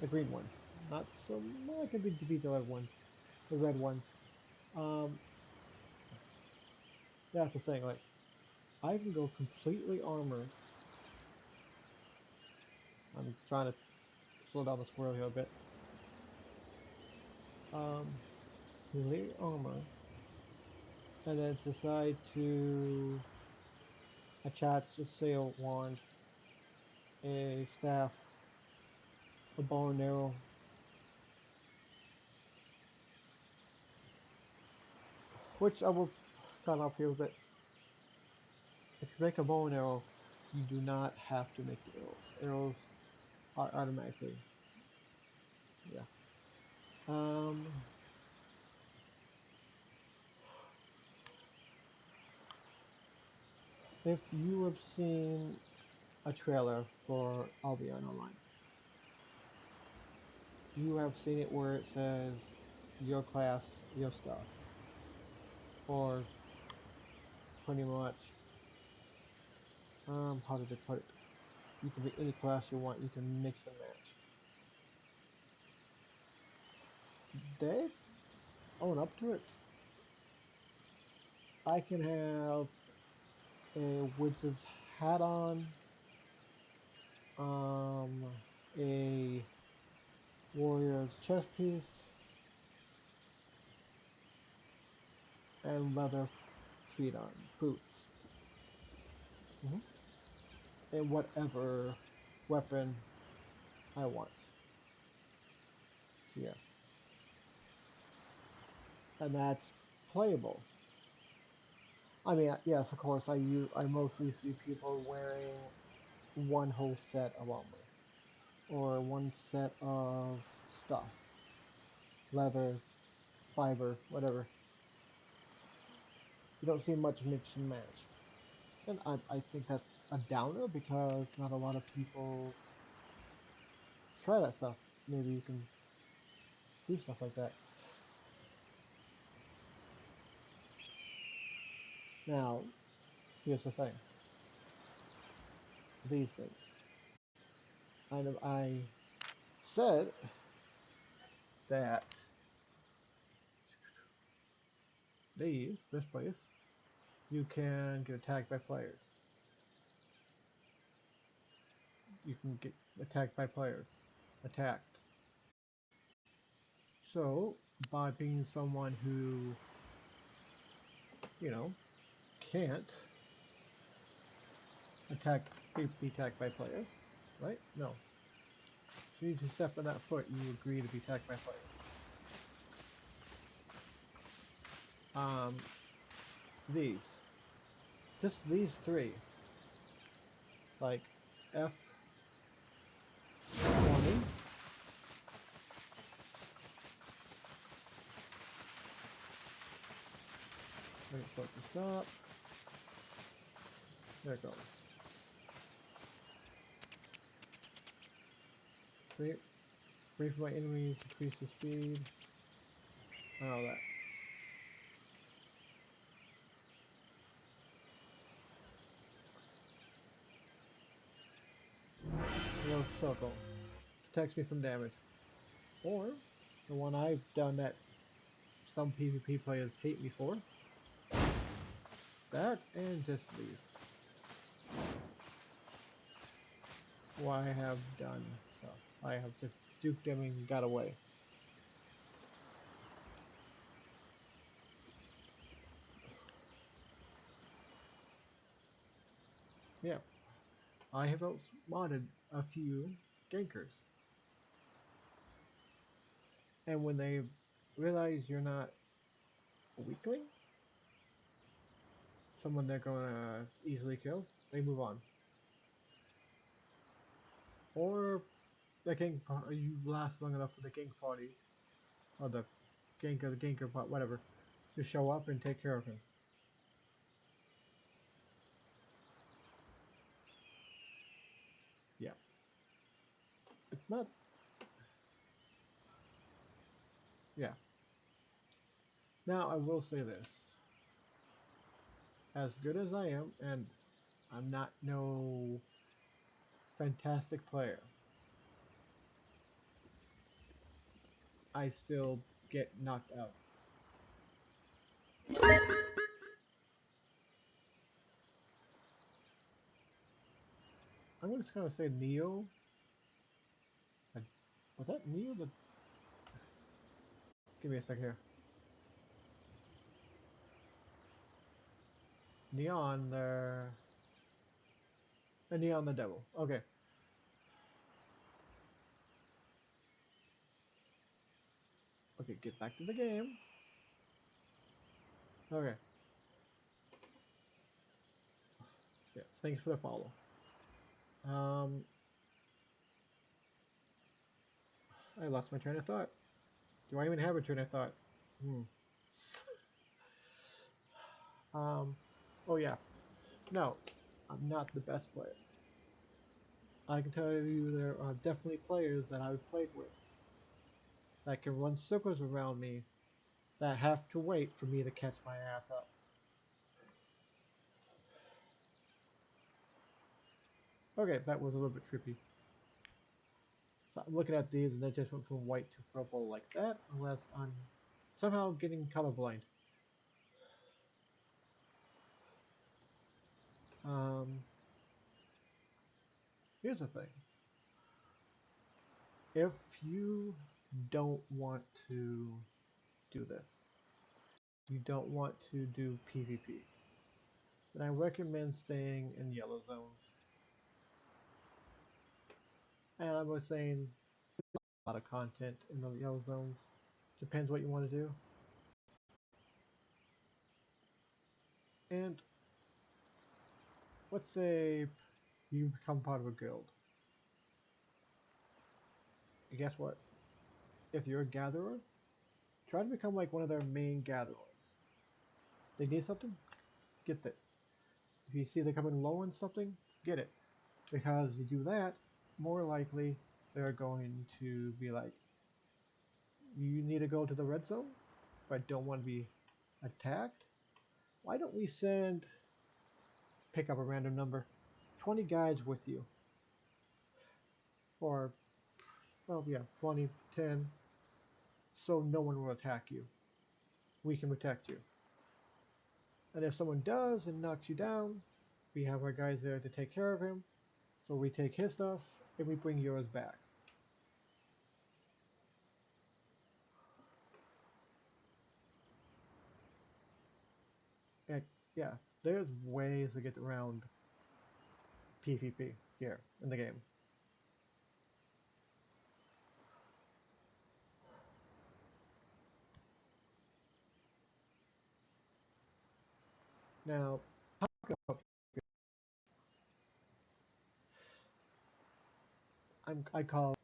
the green ones. Not so much I can defeat the red ones. The red ones. That's the thing, like, I can go completely armored. I'm trying to slow down the squirrel here a bit. Completely armor. And then decide to attach a sail wand, a staff, a bow and arrow. Which I will cut off here a bit. If you make a bow and arrow, you do not have to make the arrows. Arrows are automatically, yeah. If you have seen a trailer for Albion Online, you have seen it where it says your class, your stuff, or pretty much, how did they put it? You can be any class you want. You can mix and match. They own up to it. I can have a wizard's hat on, a warrior's chest piece, and leather feet on, boots, and whatever weapon I want. Yeah, and that's playable. I mean, yes, of course, I mostly see people wearing one whole set of armor or one set of stuff, leather, fiber, whatever. You don't see much mix and match, and I think that's a downer because not a lot of people try that stuff. Maybe you can do stuff like that. Now, here's the thing. These things. I said that this place, you can get attacked by players. You can get attacked by players. Attacked. So, by being someone who, can't be attacked by players, right? No. So you just step on that foot and you agree to be attacked by players. These. Just these three. Like F20. Let me put this up. There it goes. Free from my enemies, increase the speed, and all that. Little circle. Protects me from damage. Or, the one I've done that some PvP players hate me for. That and just leave. Well, I have done stuff. I have just duped them and got away. Yeah. I have outsmarted a few gankers. And when they realize you're not a weakling, someone they're gonna easily kill, they move on. Or the gank you last long enough for the gank party, or the ganker part, whatever, to show up and take care of him. Yeah. It's not. Yeah. Now I will say this. As good as I am, and I'm not no fantastic player, I still get knocked out. I'm just gonna say Neo. Was that Neo? Give me a second here. Neon there. A Neon the Devil. Okay. Okay, get back to the game. Okay. Yes, thanks for the follow. Um, I lost my train of thought. Do I even have a train of thought? Hmm. Oh yeah. No, I'm not the best player. I can tell you there are definitely players that I've played with that can run circles around me that have to wait for me to catch my ass up. Okay, that was a little bit trippy. So I'm looking at these and they just went from white to purple like that, unless I'm somehow getting colorblind. Um, Here's the thing. If you don't want to do this, you don't want to do PvP, then I recommend staying in yellow zones. And I was saying a lot of content in the yellow zones. Depends what you want to do. And let's say you become part of a guild. And guess what? If you're a gatherer, try to become like one of their main gatherers. They need something, get it. If you see they're coming low on something, get it. Because you do that, more likely they're going to be like, you need to go to the red zone, but don't want to be attacked. Why don't we pick up a random number, 20 guys with you, or well, yeah, 20, 10, so no one will attack you. We can protect you. And if someone does and knocks you down, we have our guys there to take care of him. So we take his stuff and we bring yours back. And yeah, there's ways to get around PvP here in the game. Now,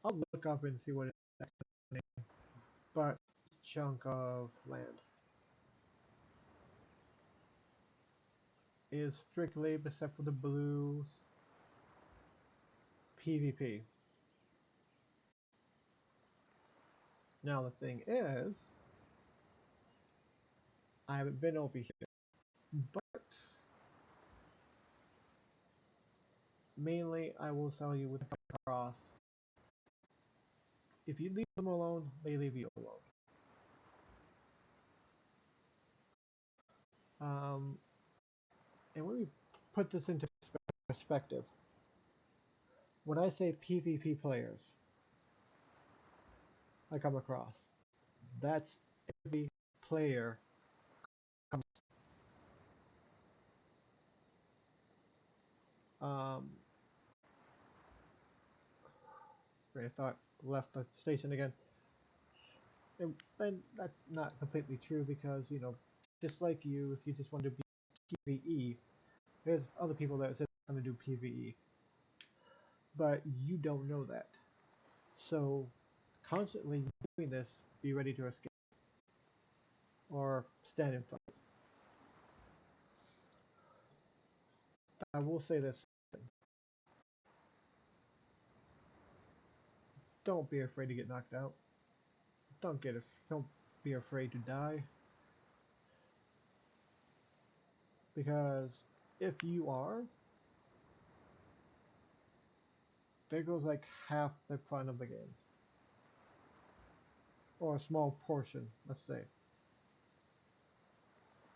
I'll look up and see what it's name, but chunk of land is strictly, except for the blues, PvP. Now the thing is, I haven't been over here, but mainly I will tell you with cross. If you leave them alone, they leave you alone. And when we put this into perspective, when I say PvP players I come across, that's every player comes. Um, I thought left the station again. And that's not completely true because, just like you, if you just want to be PvE, there's other people that said I'm going to do PvE. But you don't know that. So, constantly doing this, be ready to escape or stand and fight. I will say this. Don't be afraid to get knocked out. Don't be afraid to die. Because if you are, there goes like half the fun of the game. Or a small portion, let's say.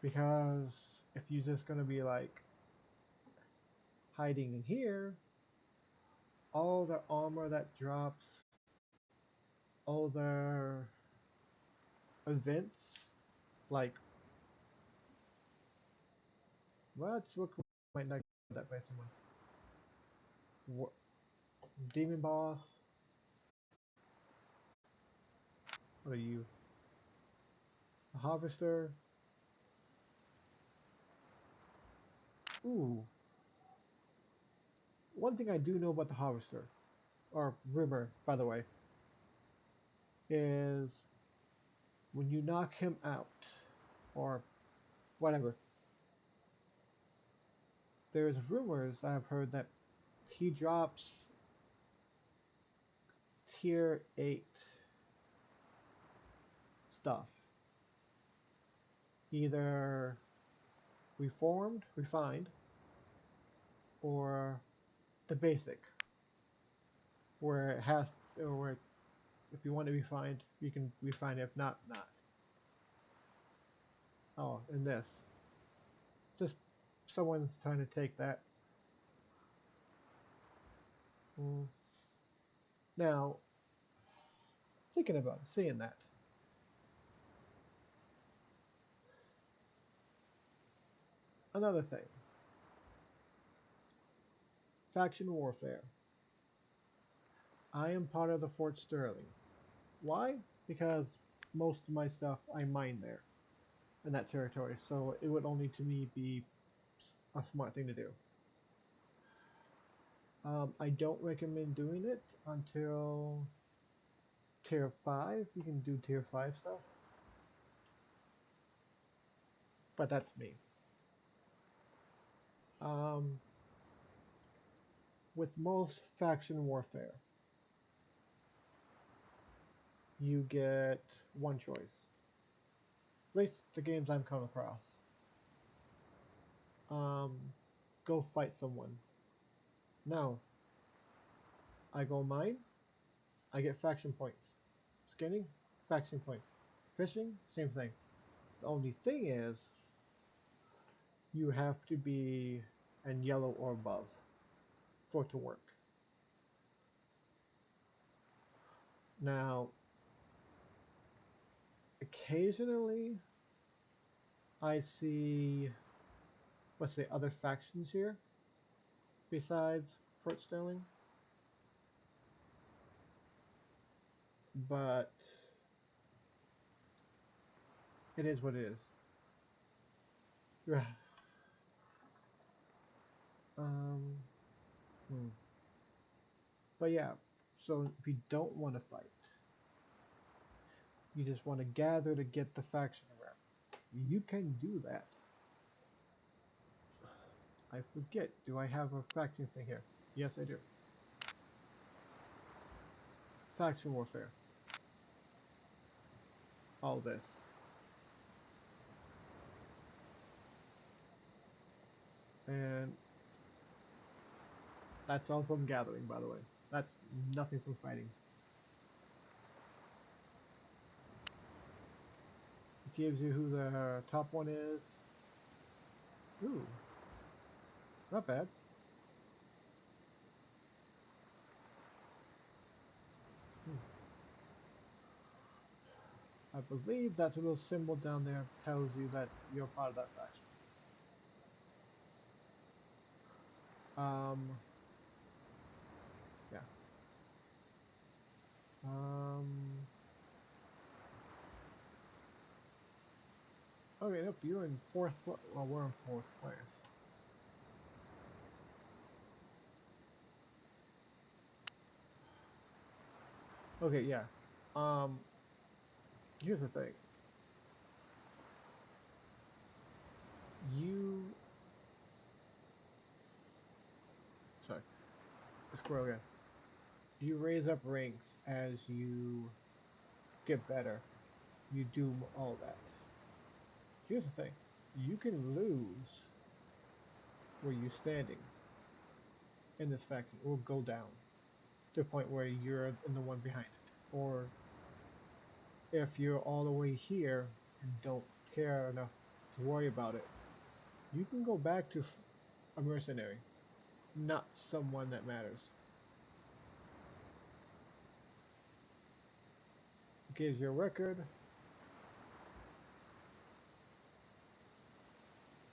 Because if you're just gonna be like hiding in here, all the armor that drops, all the events, like let's look might not get that by someone. Demon boss. What are you? A harvester. Ooh. One thing I do know about the harvester, or rumor, by the way, is when you knock him out, or whatever, there's rumors I've heard that he drops tier 8 stuff. Either reformed, refined, or the basic, where it has, or where if you want to refine, you can refine. If not, not. Oh, and this, just someone's trying to take that. Now, thinking about seeing that, another thing, faction warfare. I am part of the Fort Sterling. Why? Because most of my stuff I mine there in that territory, so it would only to me be a smart thing to do. I don't recommend doing it until tier 5. You can do tier 5 stuff, but that's me. With most faction warfare, you get one choice. At least the games I'm coming across. Go fight someone. No. I go mine, I get faction points. Skinning, faction points. Fishing, same thing. The only thing is, you have to be in yellow or above for it to work. Now, occasionally, I see, let's say, other factions here besides Fort Sterling, but it is what it is. Yeah. But yeah, so if you don't want to fight, you just want to gather to get the faction around, you can do that. I forget, do I have a faction thing here? Yes, I do. Faction warfare. All this. And that's all from gathering, by the way. That's nothing from fighting. It gives you who the top one is. Ooh. Not bad. I believe that little symbol down there tells you that you're part of that faction. Yeah. Okay, nope, you're in 4th place. Well, we're in 4th place. Okay, yeah. Here's the thing. Sorry. Squirrel again. You raise up ranks as you get better. You do all that. Here's the thing. You can lose where you're standing in this faction, or go down to a point where you're in the one behind it. Or if you're all the way here and don't care enough to worry about it, you can go back to a mercenary, not someone that matters. It gives you a record.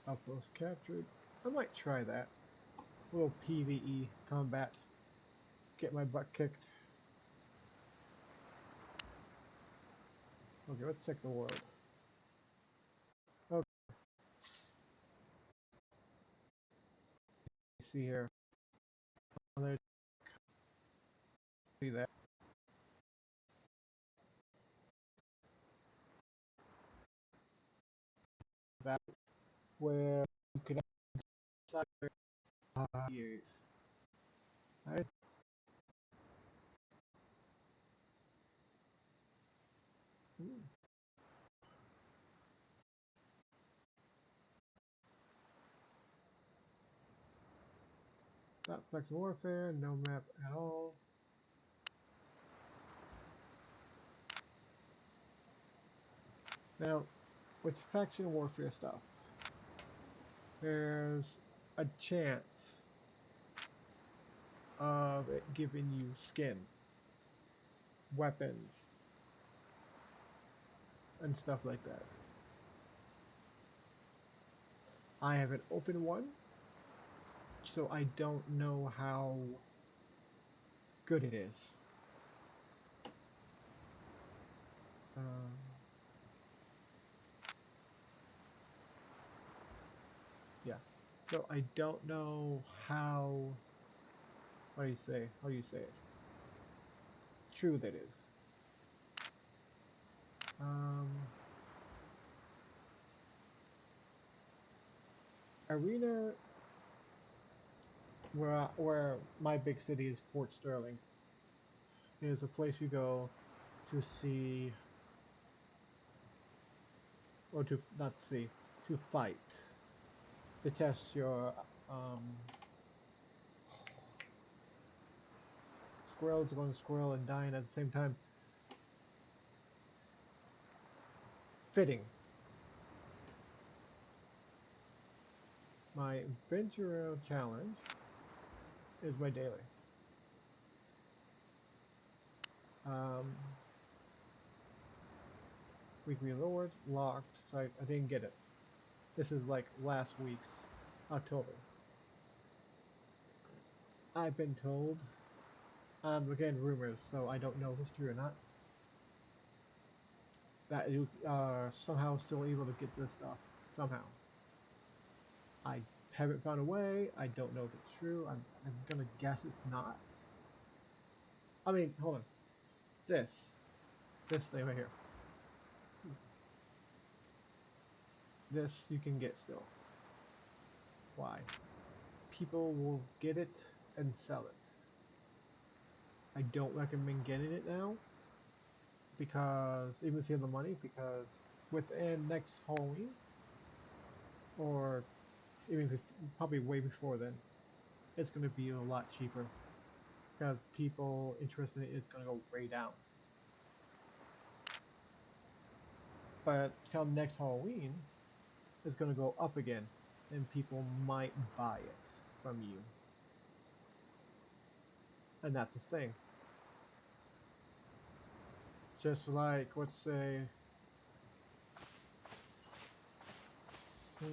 Outpost captured. I might try that. A little PvE combat. get my butt kicked. Okay, let's check the world. Okay. See here. See that. That where you can use. Right? Not faction warfare, no map at all. Now, with faction warfare stuff, there's a chance of it giving you skin, weapons, and stuff like that. I haven't opened one, so I don't know how good it is. Yeah, so I don't know how. What do you say? How do you say it? True that is. Arena, where my big city is, Fort Sterling, is a place you go to see, or to not see, to fight, to test your squirrels going squirrel and dying at the same time. Fitting. My Ventura challenge is my daily. Weekly reward locked, so I didn't get it. This is like last week's October. I've been told, again rumors, so I don't know if it's true or not, that you are somehow still able to get this stuff, somehow. I haven't found a way, I don't know if it's true, I'm gonna guess it's not. I mean, hold on. This thing right here. This you can get still. Why? People will get it and sell it. I don't recommend getting it now, because even if you have the money, because within next Halloween, or even probably way before then, it's going to be a lot cheaper, because people interested in it is going to go way down. But come next Halloween, it's going to go up again, and people might buy it from you. And that's the thing. Just like, let's say, okay,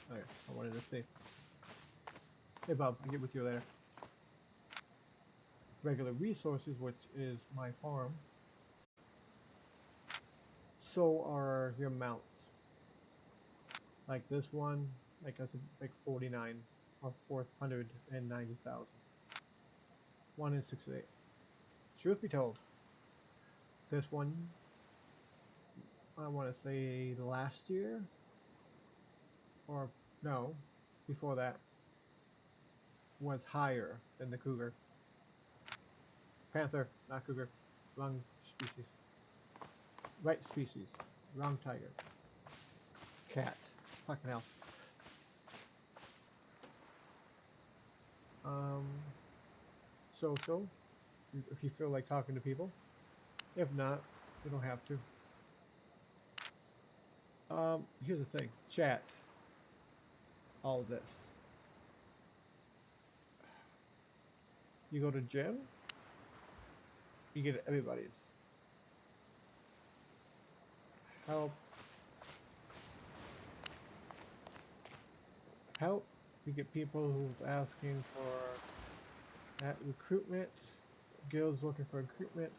I wanted to see. Hey Bob, I'll get with you later. Regular resources, which is my farm. So are your mounts. Like this one, like that's like 49 or 490,000. 1 in 68. Truth be told, this one, I want to say last year, or no, before that, was higher than the cougar. Panther, not cougar. Wrong species. Right species. Wrong tiger. Cat. Fucking hell. So, if you feel like talking to people. If not, you don't have to. Here's the thing. Chat. All of this. You go to gym, you get everybody's. Help. help. You get people who's asking for that recruitment. Guilds looking for recruitment.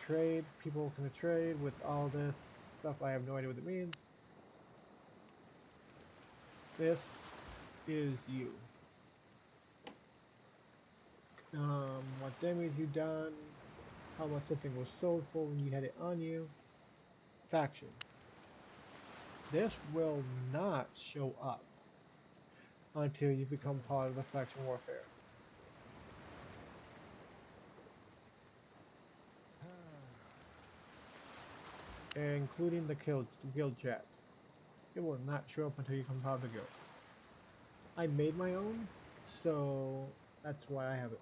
Trade. People looking to trade with all this stuff. I have no idea what it means. This is you. What damage you done. How much something was sold for when you had it on you. Faction. This will not show up until you become part of the faction warfare. Including the guild chat. It will not show up until you come part of the guild. I made my own, so that's why I have it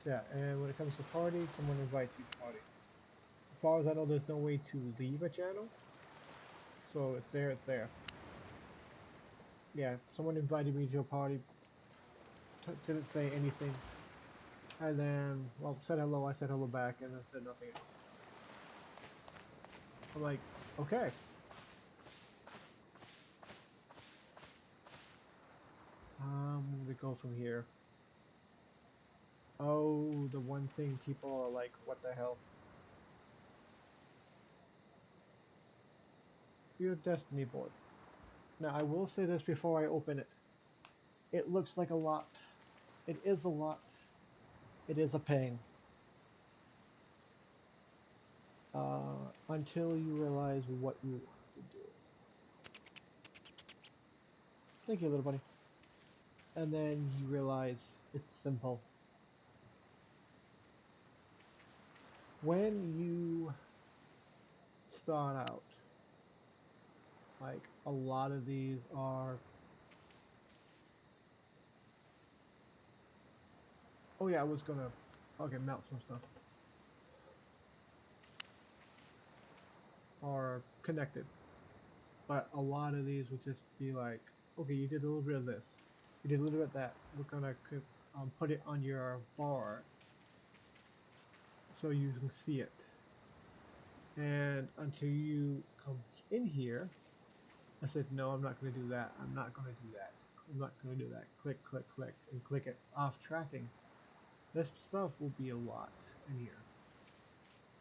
set. And when it comes to party, someone invites you to party. As far as I know, there's no way to leave a channel. So it's there, it's there. Yeah, someone invited me to a party. Didn't say anything. And then, well, said hello, I said hello back, and then said nothing else. I'm like, okay. We go from here. Oh, the one thing people are like, what the hell? Your Destiny board. Now, I will say this before I open it. It looks like a lot. It is a lot. It is a pain. Until you realize what you want to do. Thank you, little buddy. And then you realize it's simple. When you start out, like a lot of these are, oh yeah, I was gonna, okay, melt some stuff. Are connected. But a lot of these would just be like, okay, you did a little bit of this. You did a little bit of that. We're gonna put it on your bar so you can see it. And until you come in here, I said, no, I'm not going to do that. I'm not going to do that. I'm not going to do that. Click, click, click, and click it off tracking. This stuff will be a lot in here.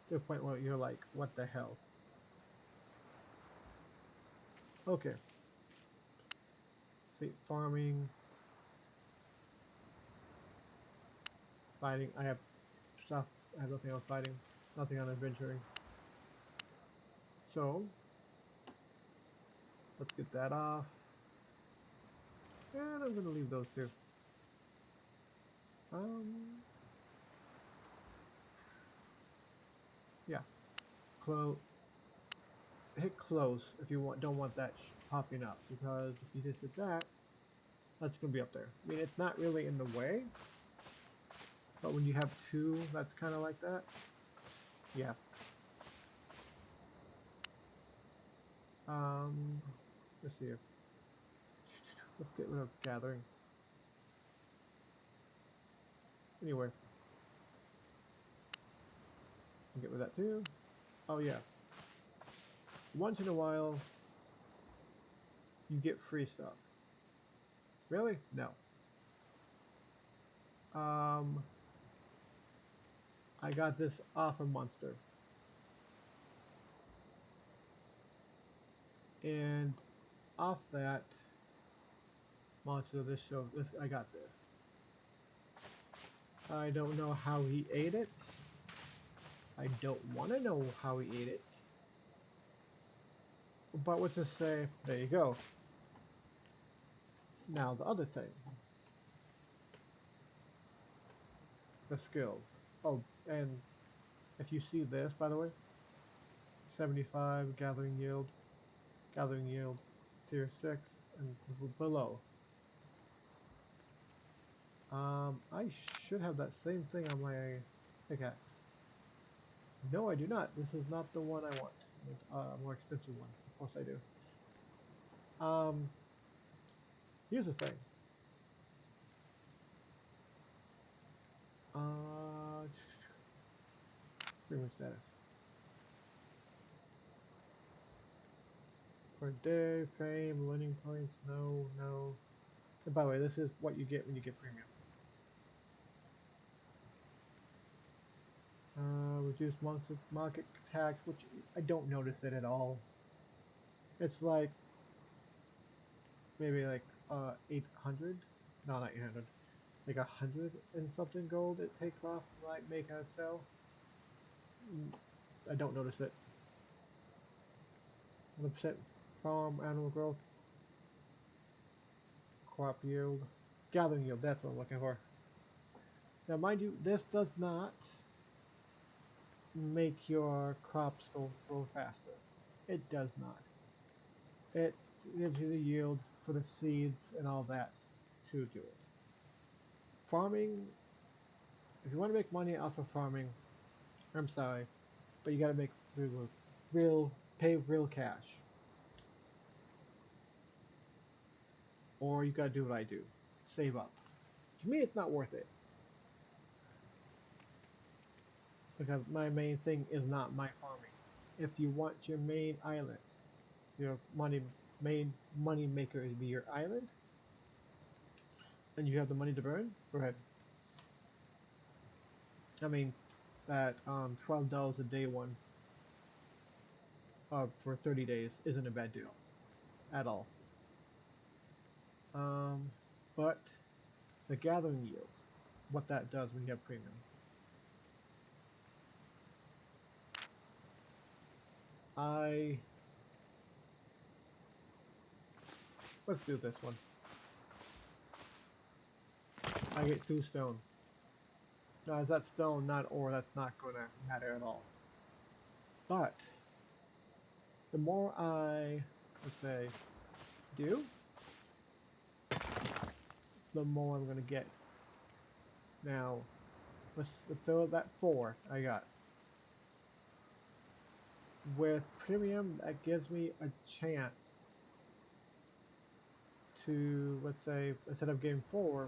To the point where you're like, what the hell? Okay. See, farming. Fighting. I have stuff. I have nothing on fighting. Nothing on adventuring. So, let's get that off. And I'm going to leave those two. Yeah. Hit close if you don't want that popping up, because if you just hit that, that's going to be up there. I mean, it's not really in the way, but when you have two, that's kind of like that. Yeah. Let's see here. Let's get rid of gathering. Anyway. Get rid of that too. Oh yeah. Once in a while, you get free stuff. Really? No. I got this off a monster. And off that monster, this show, I got this. I don't know how he ate it. I don't want to know how he ate it. But let's just say, there you go. Now the other thing. The skills. Oh, and if you see this, by the way, 75 gathering yield, tier 6, and below. I should have that same thing on my pickaxe. No, I do not. This is not the one I want. A more expensive one. Of course I do. Here's the thing. Premium status. per day, fame, winning points, no, no. And by the way, this is what you get when you get premium. Reduce market tax, which I don't notice it at all. It's like maybe like 800, no, not 800, like 100 and something gold it takes off to like make a sell. I don't notice it. 100% farm animal growth, crop yield, gathering yield. That's what I'm looking for. Now, mind you, this does not make your crops grow faster. It does not. It gives you the yield for the seeds and all that to do it. Farming, if you want to make money off of farming, I'm sorry, but you gotta make pay real cash. Or you gotta do what I do, save up. To me, it's not worth it. Because my main thing is not my farming. If you want your main island, your main money maker to be your island, and you have the money to burn, go ahead. I mean, that $12 a day one for 30 days isn't a bad deal at all. But the gathering yield, what that does when you have premium. Let's do this one. I get 2 stone. Now, is that stone, not ore? That's not going to matter at all. But the more I, let's say, do, the more I'm going to get. Now, let's throw that 4 I got. With premium, that gives me a chance to, let's say, instead of getting 4,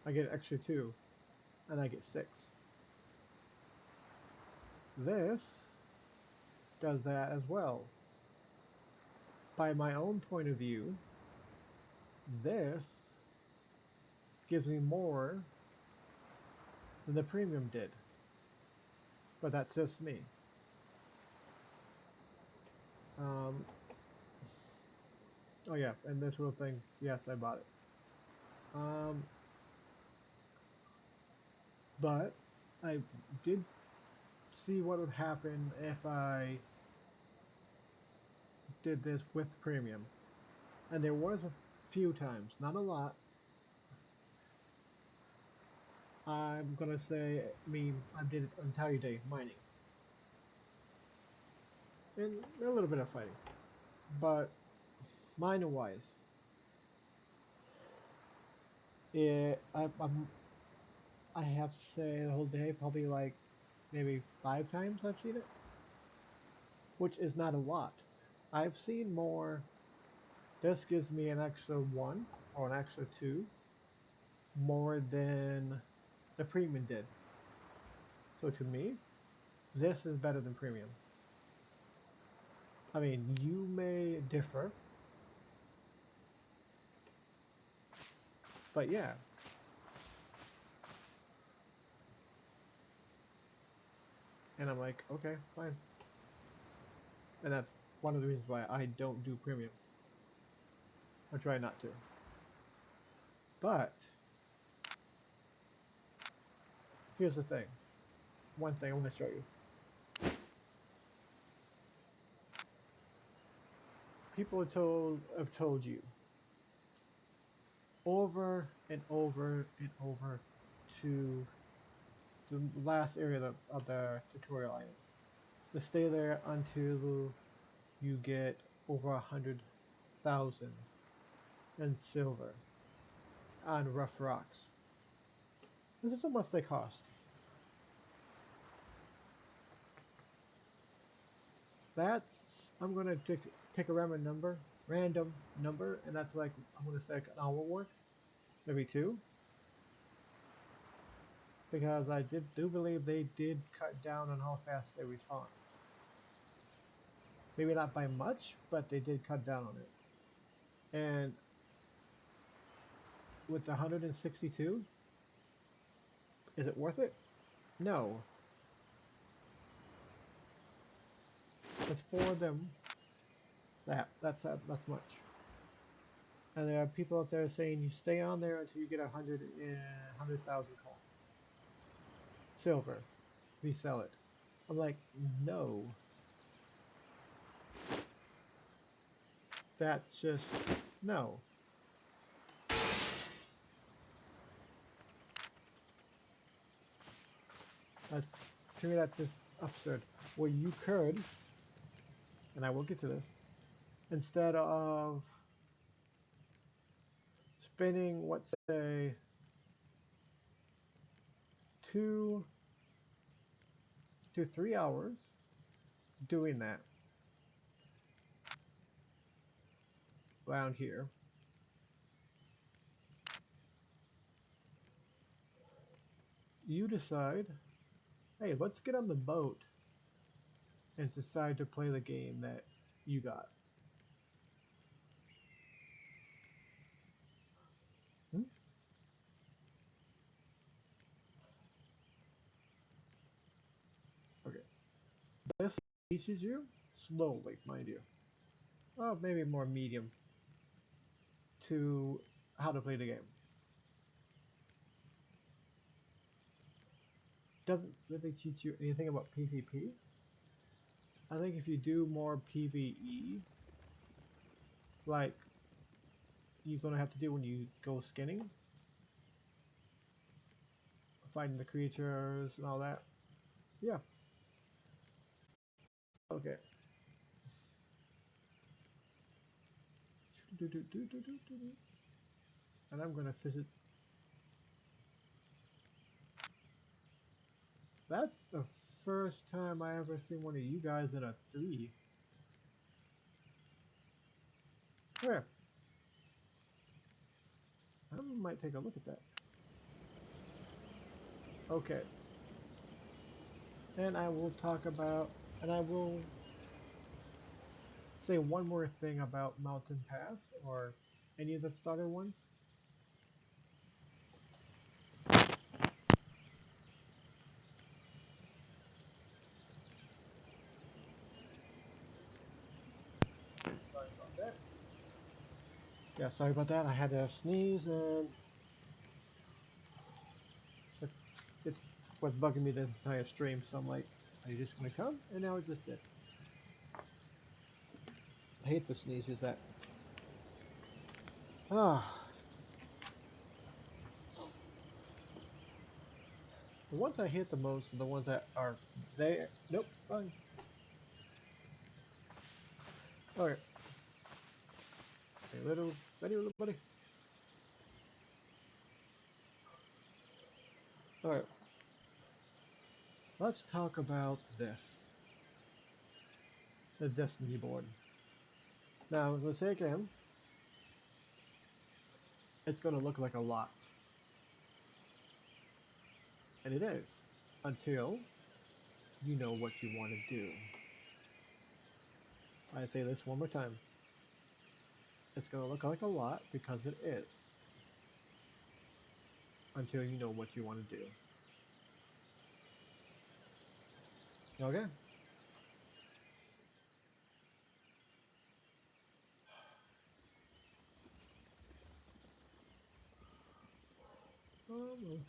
I get an extra 2, and I get 6. This does that as well. By my own point of view, this gives me more than the premium did. But that's just me. Oh yeah, and this little thing, yes, I bought it. But I did see what would happen if I did this with premium. And there was a few times, not a lot. I'm gonna say, I did it entire day mining. And a little bit of fighting. But mining wise, I have to say the whole day, probably like maybe 5 times I've seen it. Which is not a lot. I've seen more. This gives me an extra 1 or an extra 2 more than the premium did. So to me, this is better than premium. I mean, you may differ, but yeah. And I'm like, okay, fine. And that's one of the reasons why I don't do premium. I try not to. But here's the thing. One thing I want to show you. People have told you over and over and over to the last area of the tutorial item to stay there until you get over 100,000 in silver on rough rocks. This is how much they cost. That's, I'm gonna pick a random number, and that's like, I'm gonna say like an hour worth, maybe 2. Because I do believe they did cut down on how fast they respawn. Maybe not by much, but they did cut down on it. And with the 162, is it worth it? No. It's for them. That's much. And there are people out there saying you stay on there until you get 100,000 coin. Silver. Resell it. I'm like, no. That's just, no. To me, that's just absurd. Well, you could, and I will get to this, instead of spending, let's say, 2 to 3 hours doing that around here, you decide, hey, let's get on the boat and decide to play the game that you got. Okay. This teaches you slowly, mind you. Maybe more medium to how to play the game. Doesn't really teach you anything about PvP. I think if you do more PvE, like you're gonna have to do when you go skinning, fighting the creatures and all that. Yeah. Okay. And I'm gonna visit. That's the first time I ever seen one of you guys in a 3. Where? I might take a look at that. Okay. And I will talk about, and I will say one more thing about Mountain Pass or any of the starter ones. Sorry about that. Yeah, sorry about that. I had to sneeze and it was bugging me the entire stream. So I'm like, are you just gonna come? And now it just did. I hate the sneezes that. The ones I hate the most are the ones that are there. Nope, fine. Alright. Hey, little buddy. Alright. Let's talk about this. The Destiny board. Now, I'm going to say again, it's going to look like a lot. And it is. Until you know what you want to do. I say this one more time. It's going to look like a lot because it is. Until you know what you want to do. Okay?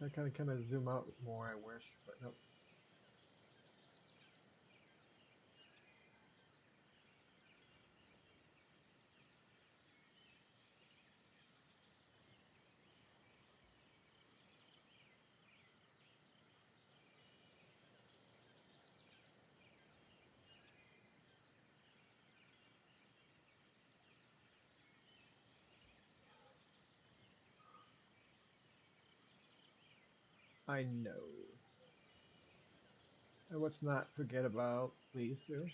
I kind of zoom out more, I wish, but nope. I know. And let's not forget about these two.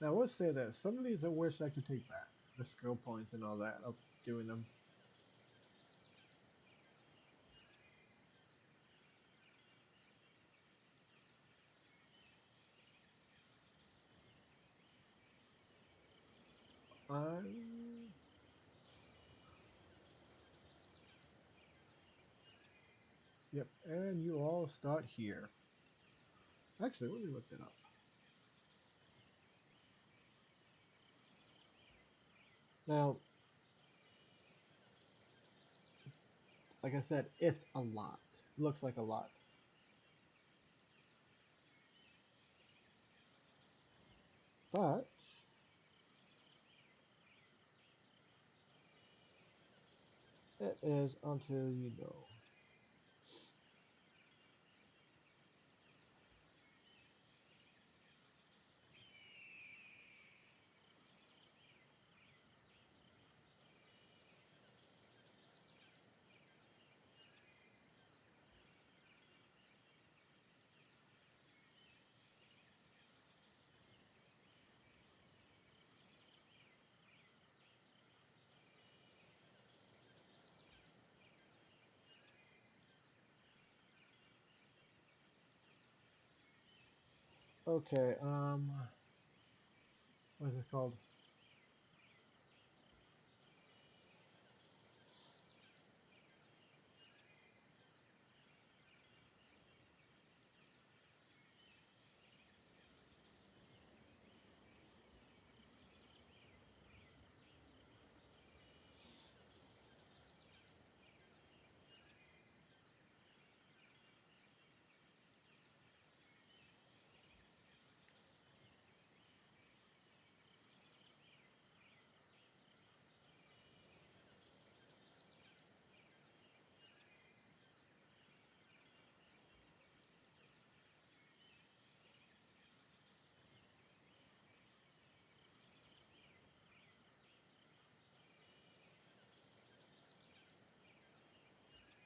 Now let's say this. Some of these I wish I could take back. The skill points and all that of doing them. Yep, and you all start here. Actually, let me look that up. Now, like I said, it's a lot. Looks like a lot. But it is until you know. Okay, what is it called?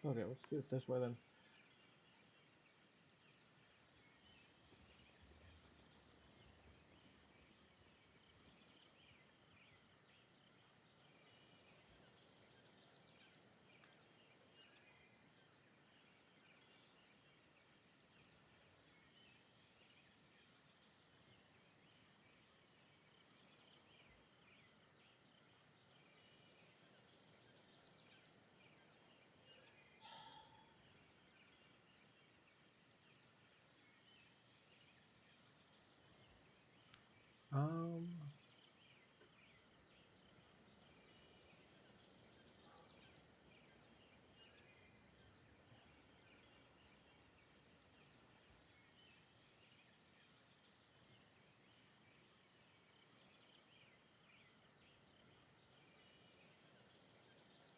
Okay, let's do it this way then. Um,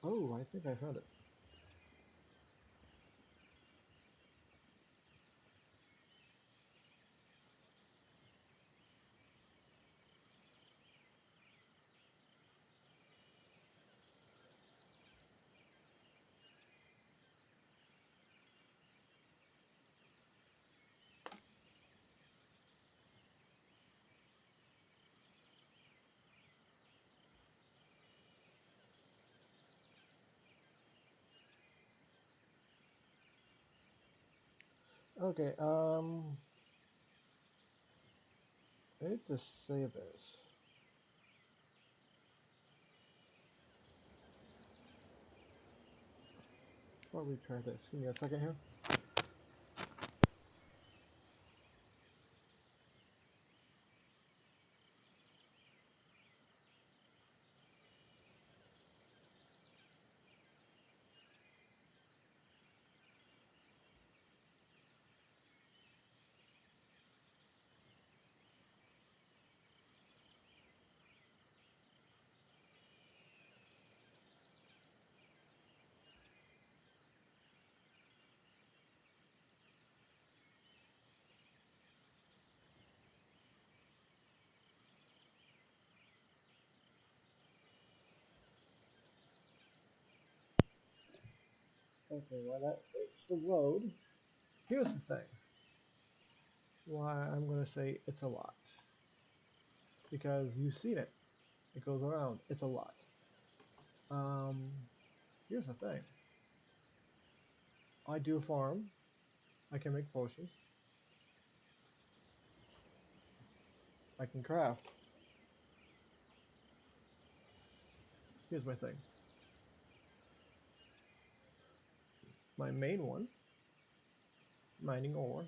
oh, I think I found it. Okay, I need to save this. I'll retry this. Give me a second here. Okay, while that waits to load, here's the thing. Why I'm going to say it's a lot. Because you've seen it. It goes around. It's a lot. Um, here's the thing. I do farm. I can make potions. I can craft. Here's my thing. My main one mining ore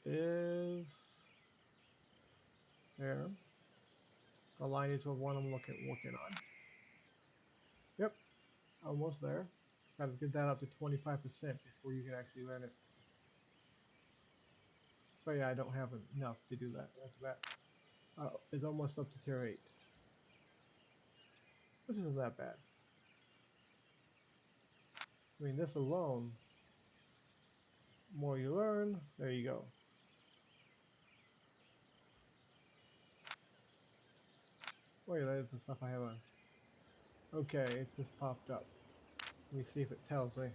is there. The line is what I'm working on. Yep, almost there. Got to get that up to 25% before you can actually learn it. But yeah, I don't have enough to do that. That's bad. It's almost up to tier 8. Which isn't that bad. I mean, this alone, more you learn, there you go. Wait, there's the stuff I have on. Okay, it just popped up. Let me see if it tells me.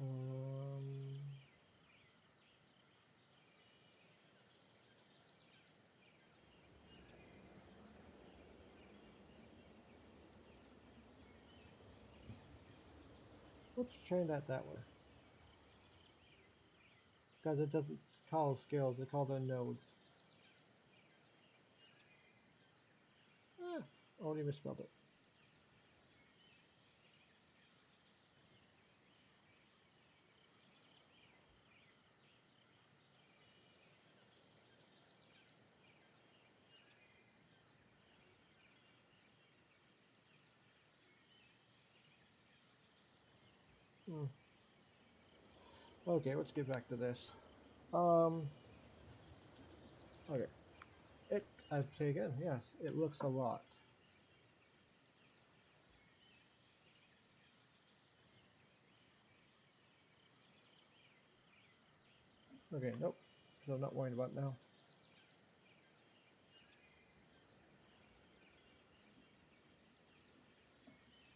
Um, let's train that way. Because it doesn't call skills, it calls them nodes. Ah, already misspelled it. Hmm. Okay, let's get back to this. Um, okay. I'd say again, yes, it looks a lot. Okay, nope. So I'm not worried about it now.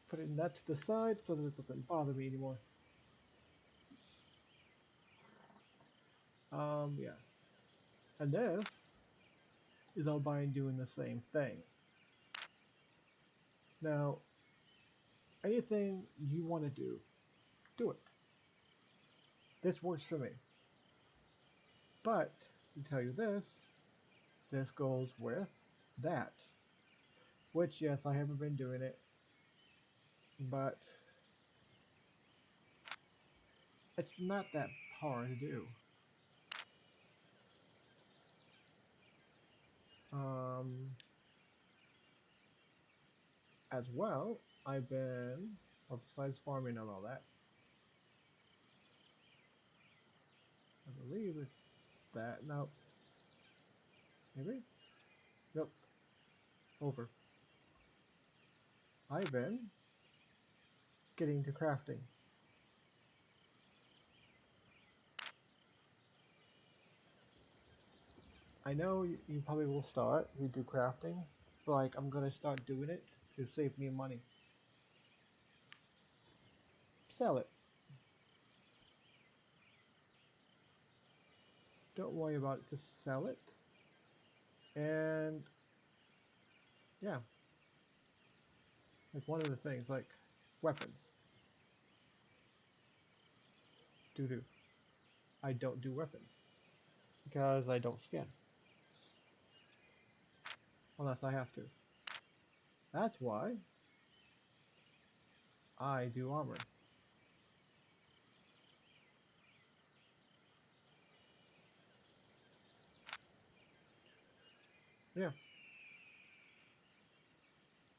Putting that to the side so that it doesn't bother me anymore. Yeah. And this is Albion doing the same thing. Now, anything you want to do it. This works for me. But, to tell you this goes with that. Which, yes, I haven't been doing it. But, it's not that hard to do. As well, I've been, well, besides farming and all that, I believe it's that. No. Maybe? Nope. Over. I've been getting to crafting. I know you probably will start, you do crafting, but like I'm gonna start doing it to save me money. Sell it. Don't worry about it, just sell it. And yeah. Like one of the things, like weapons. Do. I don't do weapons. Because I don't skin. Unless I have to. That's why I do armor. Yeah.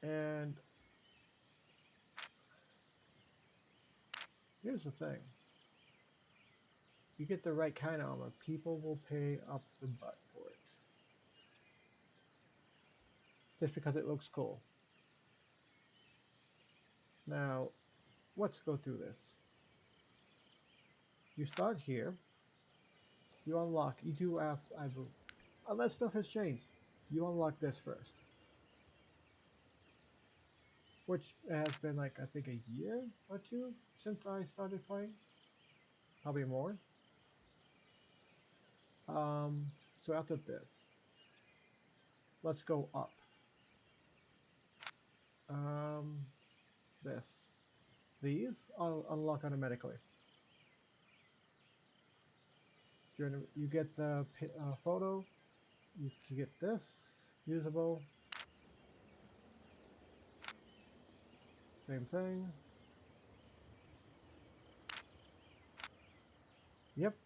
And here's the thing. You get the right kind of armor, people will pay up the butt for it. Just because it looks cool. Now, let's go through this. You start here. You unlock, you do have, unless stuff has changed, you unlock this first. which has been like I think a year or two since I started playing, probably more. So after this, let's go up. Um, this. These I'll unlock automatically. You get the photo, you can get this, usable, same thing. Yep.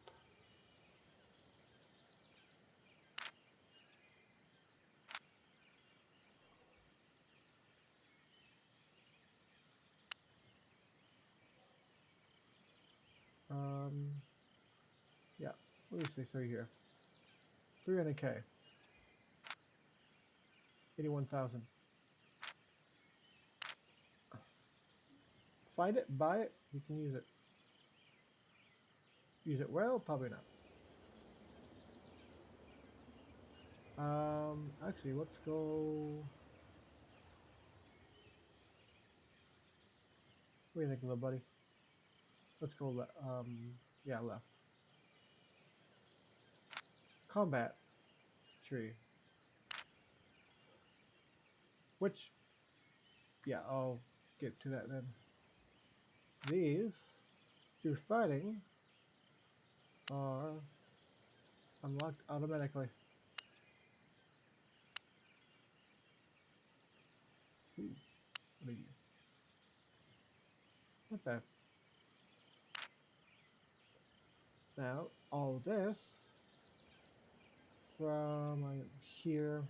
Um, yeah, let me see, so here. 300k. 81,000. Find it, buy it, you can use it. Use it well? Probably not. Actually, let's go... What do you think, little buddy? Let's go yeah, left. Combat tree. Which, yeah, I'll get to that then. These, through fighting, are unlocked automatically. Ooh, what are you? Not bad. Now, all this from here.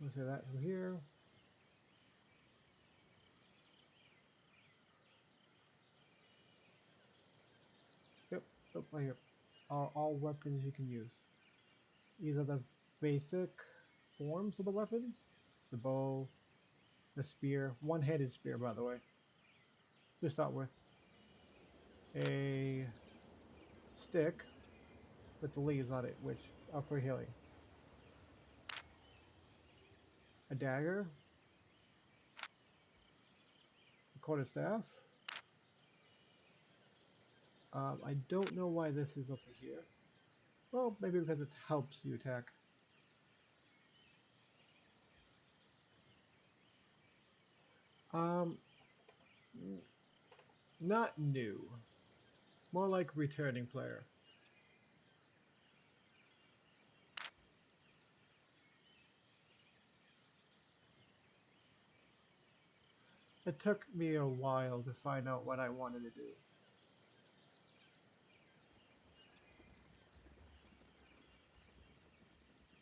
Let's say that from here. Yep, right here. Are all weapons you can use. These are the basic forms of the weapons. The bow, the spear, one-handed spear, by the way, to start with. A stick with the leaves on it, which are for healing. A dagger, a quarterstaff. I don't know why this is up to here. Well, maybe because it helps you attack. Um, not new. More like returning player. It took me a while to find out what I wanted to do.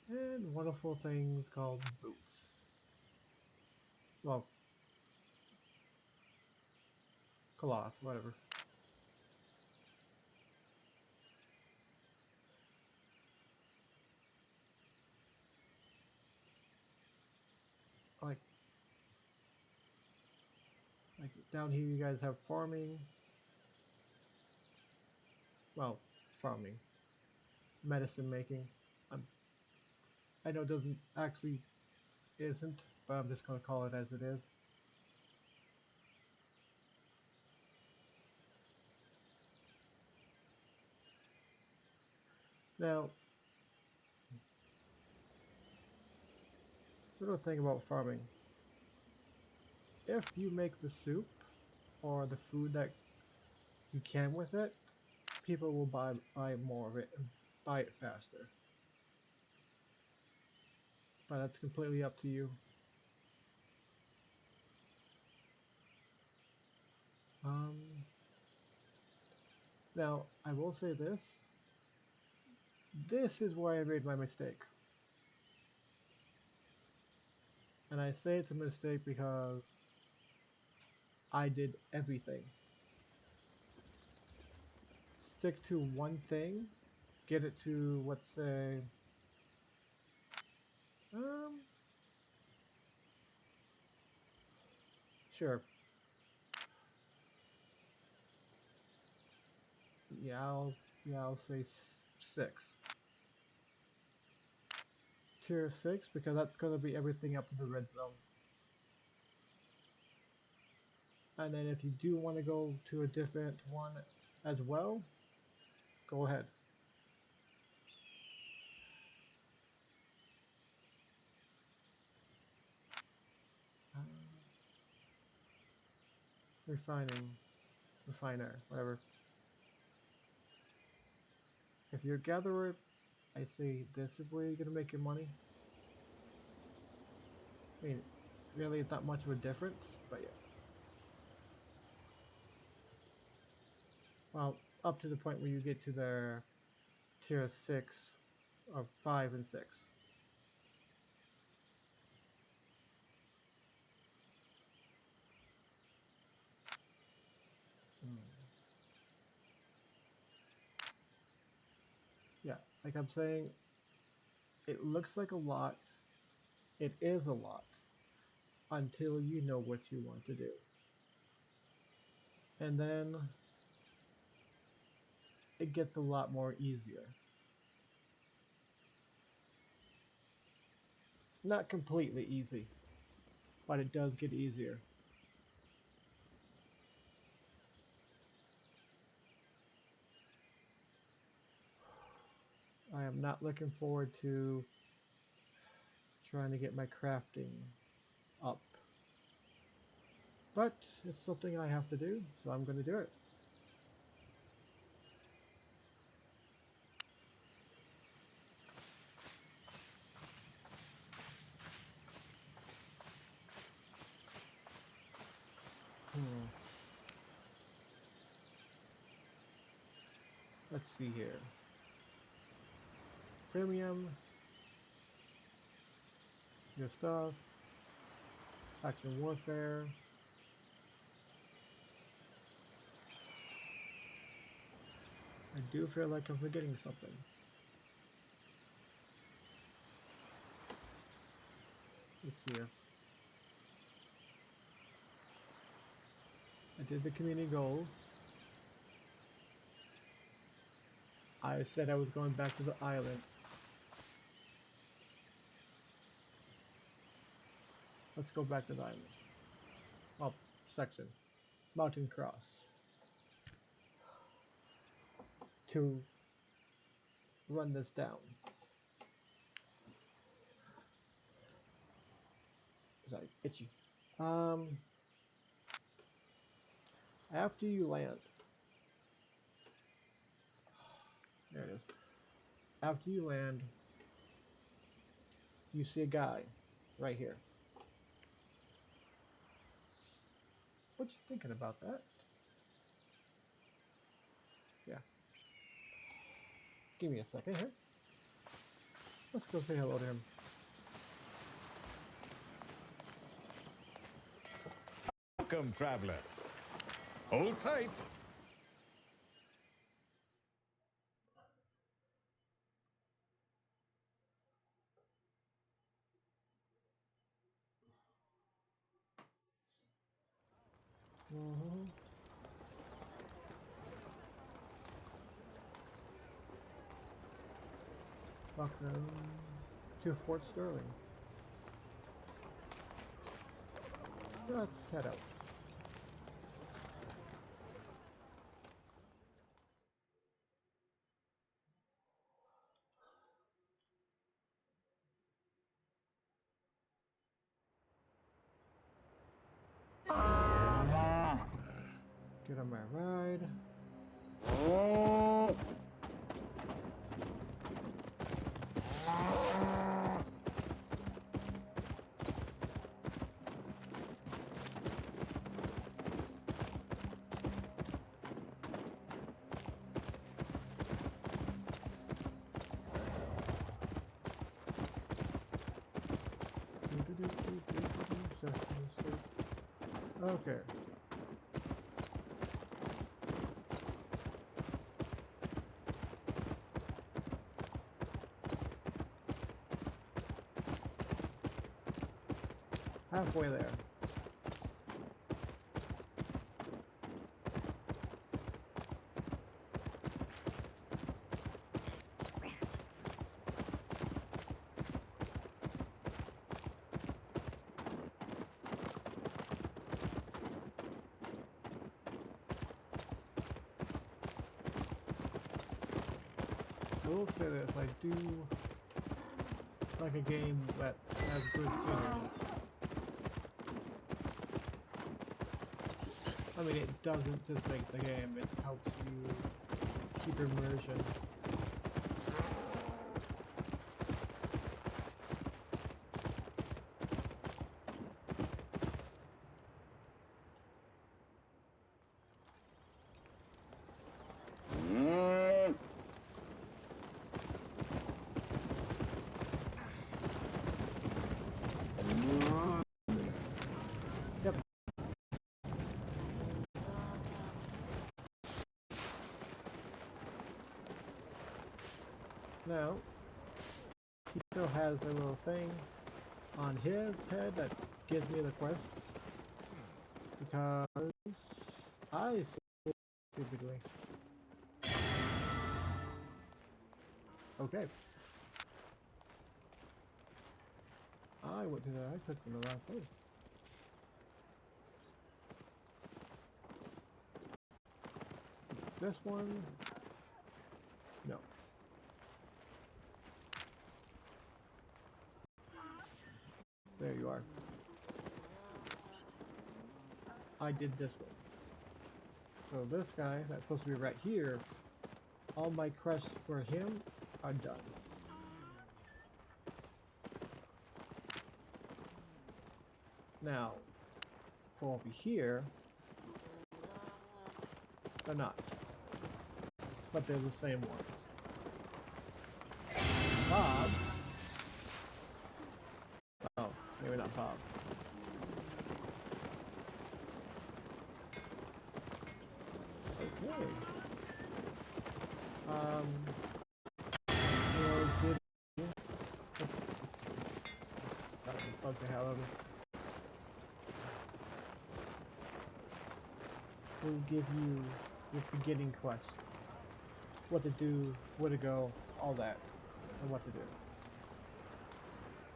And wonderful things called boots. Well, cloth, whatever. Like down here you guys have farming. Well, farming. Medicine making. I know it doesn't actually isn't, but I'm just gonna call it as it is. Now, little thing about farming. If you make the soup or the food that you can with it, people will buy more of it and buy it faster. But that's completely up to you. Um, Now, I will say this. This is where I made my mistake. And I say it's a mistake because I did everything. Stick to one thing, get it to, let's say, sure. Yeah, I'll say 6. tier 6 because that's going to be everything up in the red zone. And then if you do want to go to a different one as well, go ahead. Refiner, whatever. If you're a gatherer, I say this is where you're going to make your money. I mean, really it's not much of a difference, but yeah. Well, up to the point where you get to the tier 6 or 5 and 6. Yeah, like I'm saying, it looks like a lot. It is a lot until you know what you want to do. And then it gets a lot more easier. Not completely easy, but it does get easier. I am not looking forward to trying to get my crafting up. But it's something I have to do, so I'm going to do it. Let's see here. Premium. Your stuff. Action Warfare. I do feel like I'm forgetting something. Let's see here. I did the community goals. I said I was going back to the island. Let's go back to the island. Oh, section. Mountain Cross. To run this down. Sorry, itchy. After you land. There it is. After you land, you see a guy right here. What you thinking about that? Yeah. Give me a second here. Let's go say hello to him.
Welcome, traveler. Hold tight.
Welcome to Fort Sterling. Let's head out. Get on my ride. Okay. Halfway there. I will say this, I do like a game that has good scenery. I mean, it doesn't just make the game, it helps you keep immersion. Yep. Now, he still has a little thing on his head that gives me the quest. Because I see stupidly. Okay. I went to I clicked in the wrong place. This one? No. There you are. I did this one. So this guy, that's supposed to be right here, all my quests for him are done. Now, for over here, they're not. But they're the same ones. Bob. Oh, maybe not Bob. Okay. Will give you. That would bug the hell out of me. Will give you your beginning quests. What to do, where to go, all that, and what to do.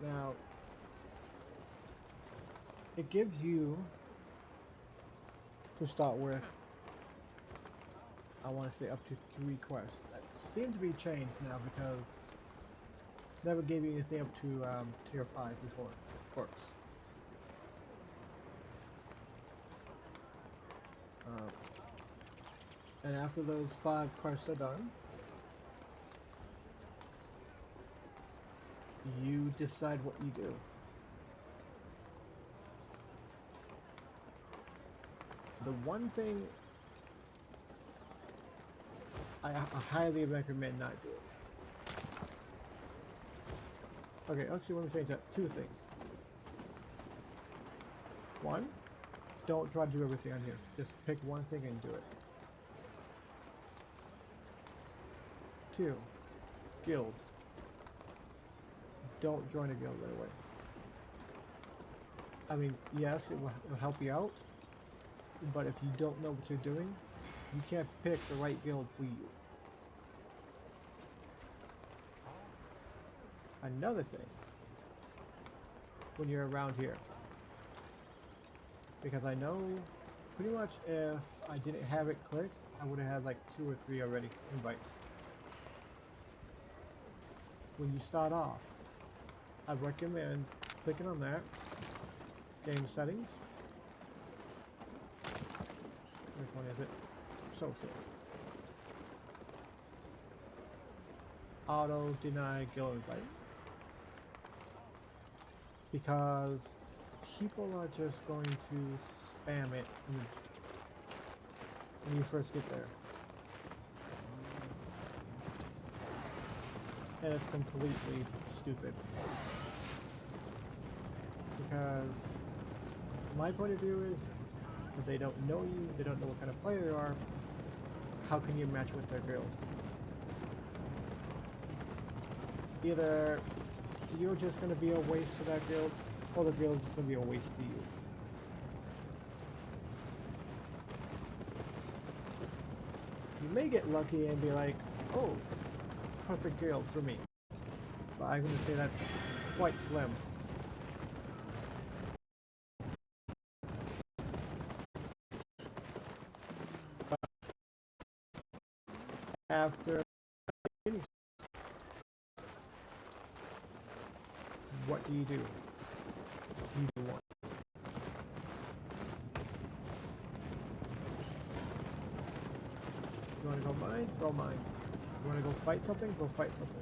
Now, it gives you, to start with, I want to say up to 3 quests. That seem to be changed now because never gave you anything up to tier 5 before, of course. And after those 5 quests are done, you decide what you do. The one thing I highly recommend not doing. Okay, actually let me change that. 2 things. 1, don't try to do everything on here. Just pick one thing and do it. 2, guilds. Don't join a guild right away. I mean, yes, it'll help you out, but if you don't know what you're doing, you can't pick the right guild for you. Another thing, when you're around here, because I know pretty much if I didn't have it clicked, I would have had like 2 or 3 already invites. When you start off, I recommend clicking on that, game settings. Which one is it? Social. Auto deny guild invites. Because people are just going to spam it when you first get there. And it's completely stupid. Because my point of view is that they don't know you, they don't know what kind of player you are. How can you match with their guild? Either you're just going to be a waste to that guild, or the guild is going to be a waste to you. You may get lucky and be like, oh, perfect guild for me. But I'm going to say that's quite slim. But after do you do? You do one. You wanna go mine? Go mine. You wanna go fight something? Go fight something.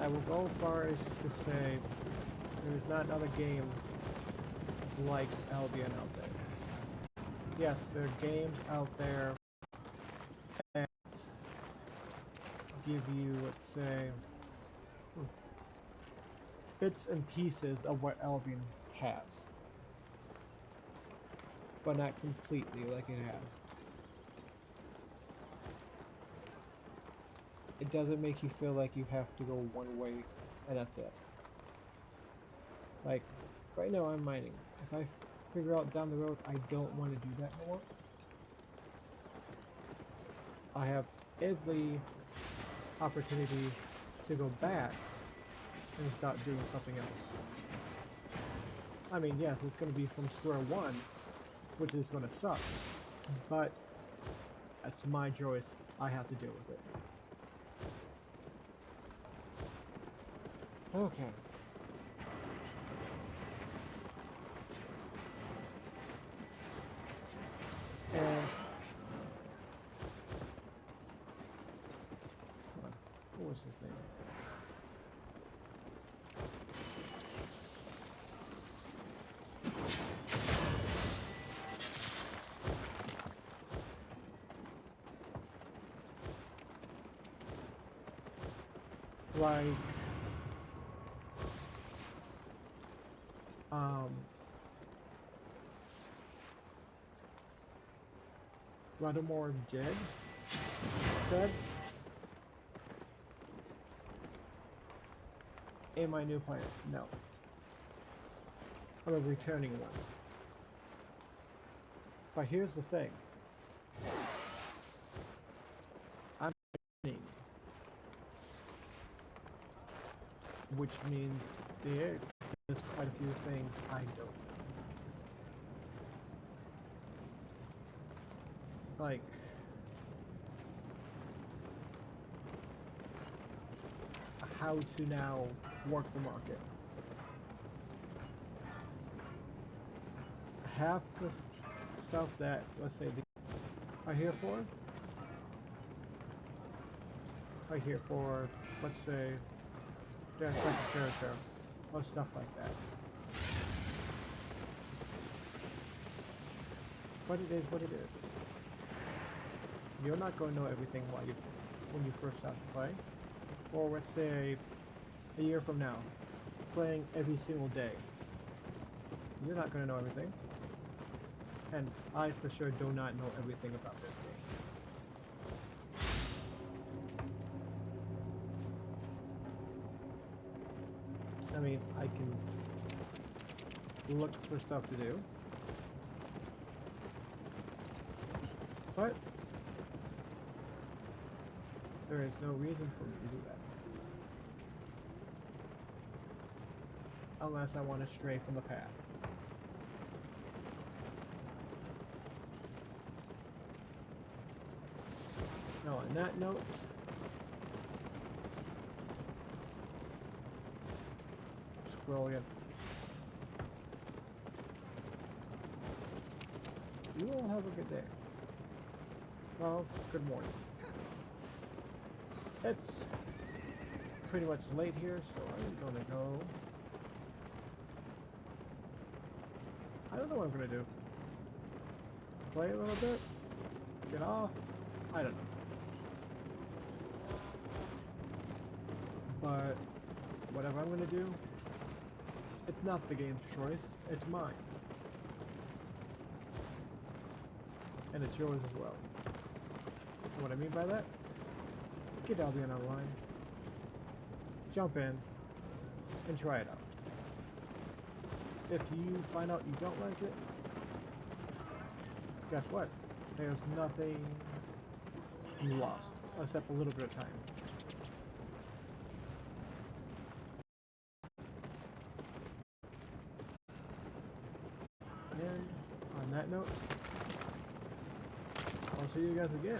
I will go as far as to say there's not another game like Albion out there. Yes, there are games out there that give you, let's say, bits and pieces of what Albion has, but not completely like it has. It doesn't make you feel like you have to go one way and that's it. Like, right now I'm mining. If I figure out down the road I don't want to do that anymore, I have every opportunity to go back and start doing something else. I mean, yes, it's going to be from square one, which is going to suck, but that's my choice. I have to deal with it. Okay. And what was his name? Like, Lattimore Jed said, am I a new player? No. I'm a returning one. But here's the thing. I'm returning. Which means there's quite a few things I don't know. Like, how to now work the market. Half the stuff that, let's say, are here for, let's say, their second character, or stuff like that. But it is what it is. You're not going to know everything when you first start to play. Or let's say a year from now, playing every single day. You're not going to know everything. And I for sure do not know everything about this game. I mean, I can look for stuff to do. But there is no reason for me to do that. Unless I want to stray from the path. Now on that note, scroll again. You all have a good day. Well, good morning. It's pretty much late here, so I'm gonna go. I don't know what I'm gonna do. Play a little bit? Get off? I don't know. But whatever I'm gonna do, it's not the game's choice, it's mine. And it's yours as well. And what I mean by that? Get Albion online, jump in, and try it out. If you find out you don't like it, guess what? There's nothing you lost, except a little bit of time. And on that note, I'll see you guys again.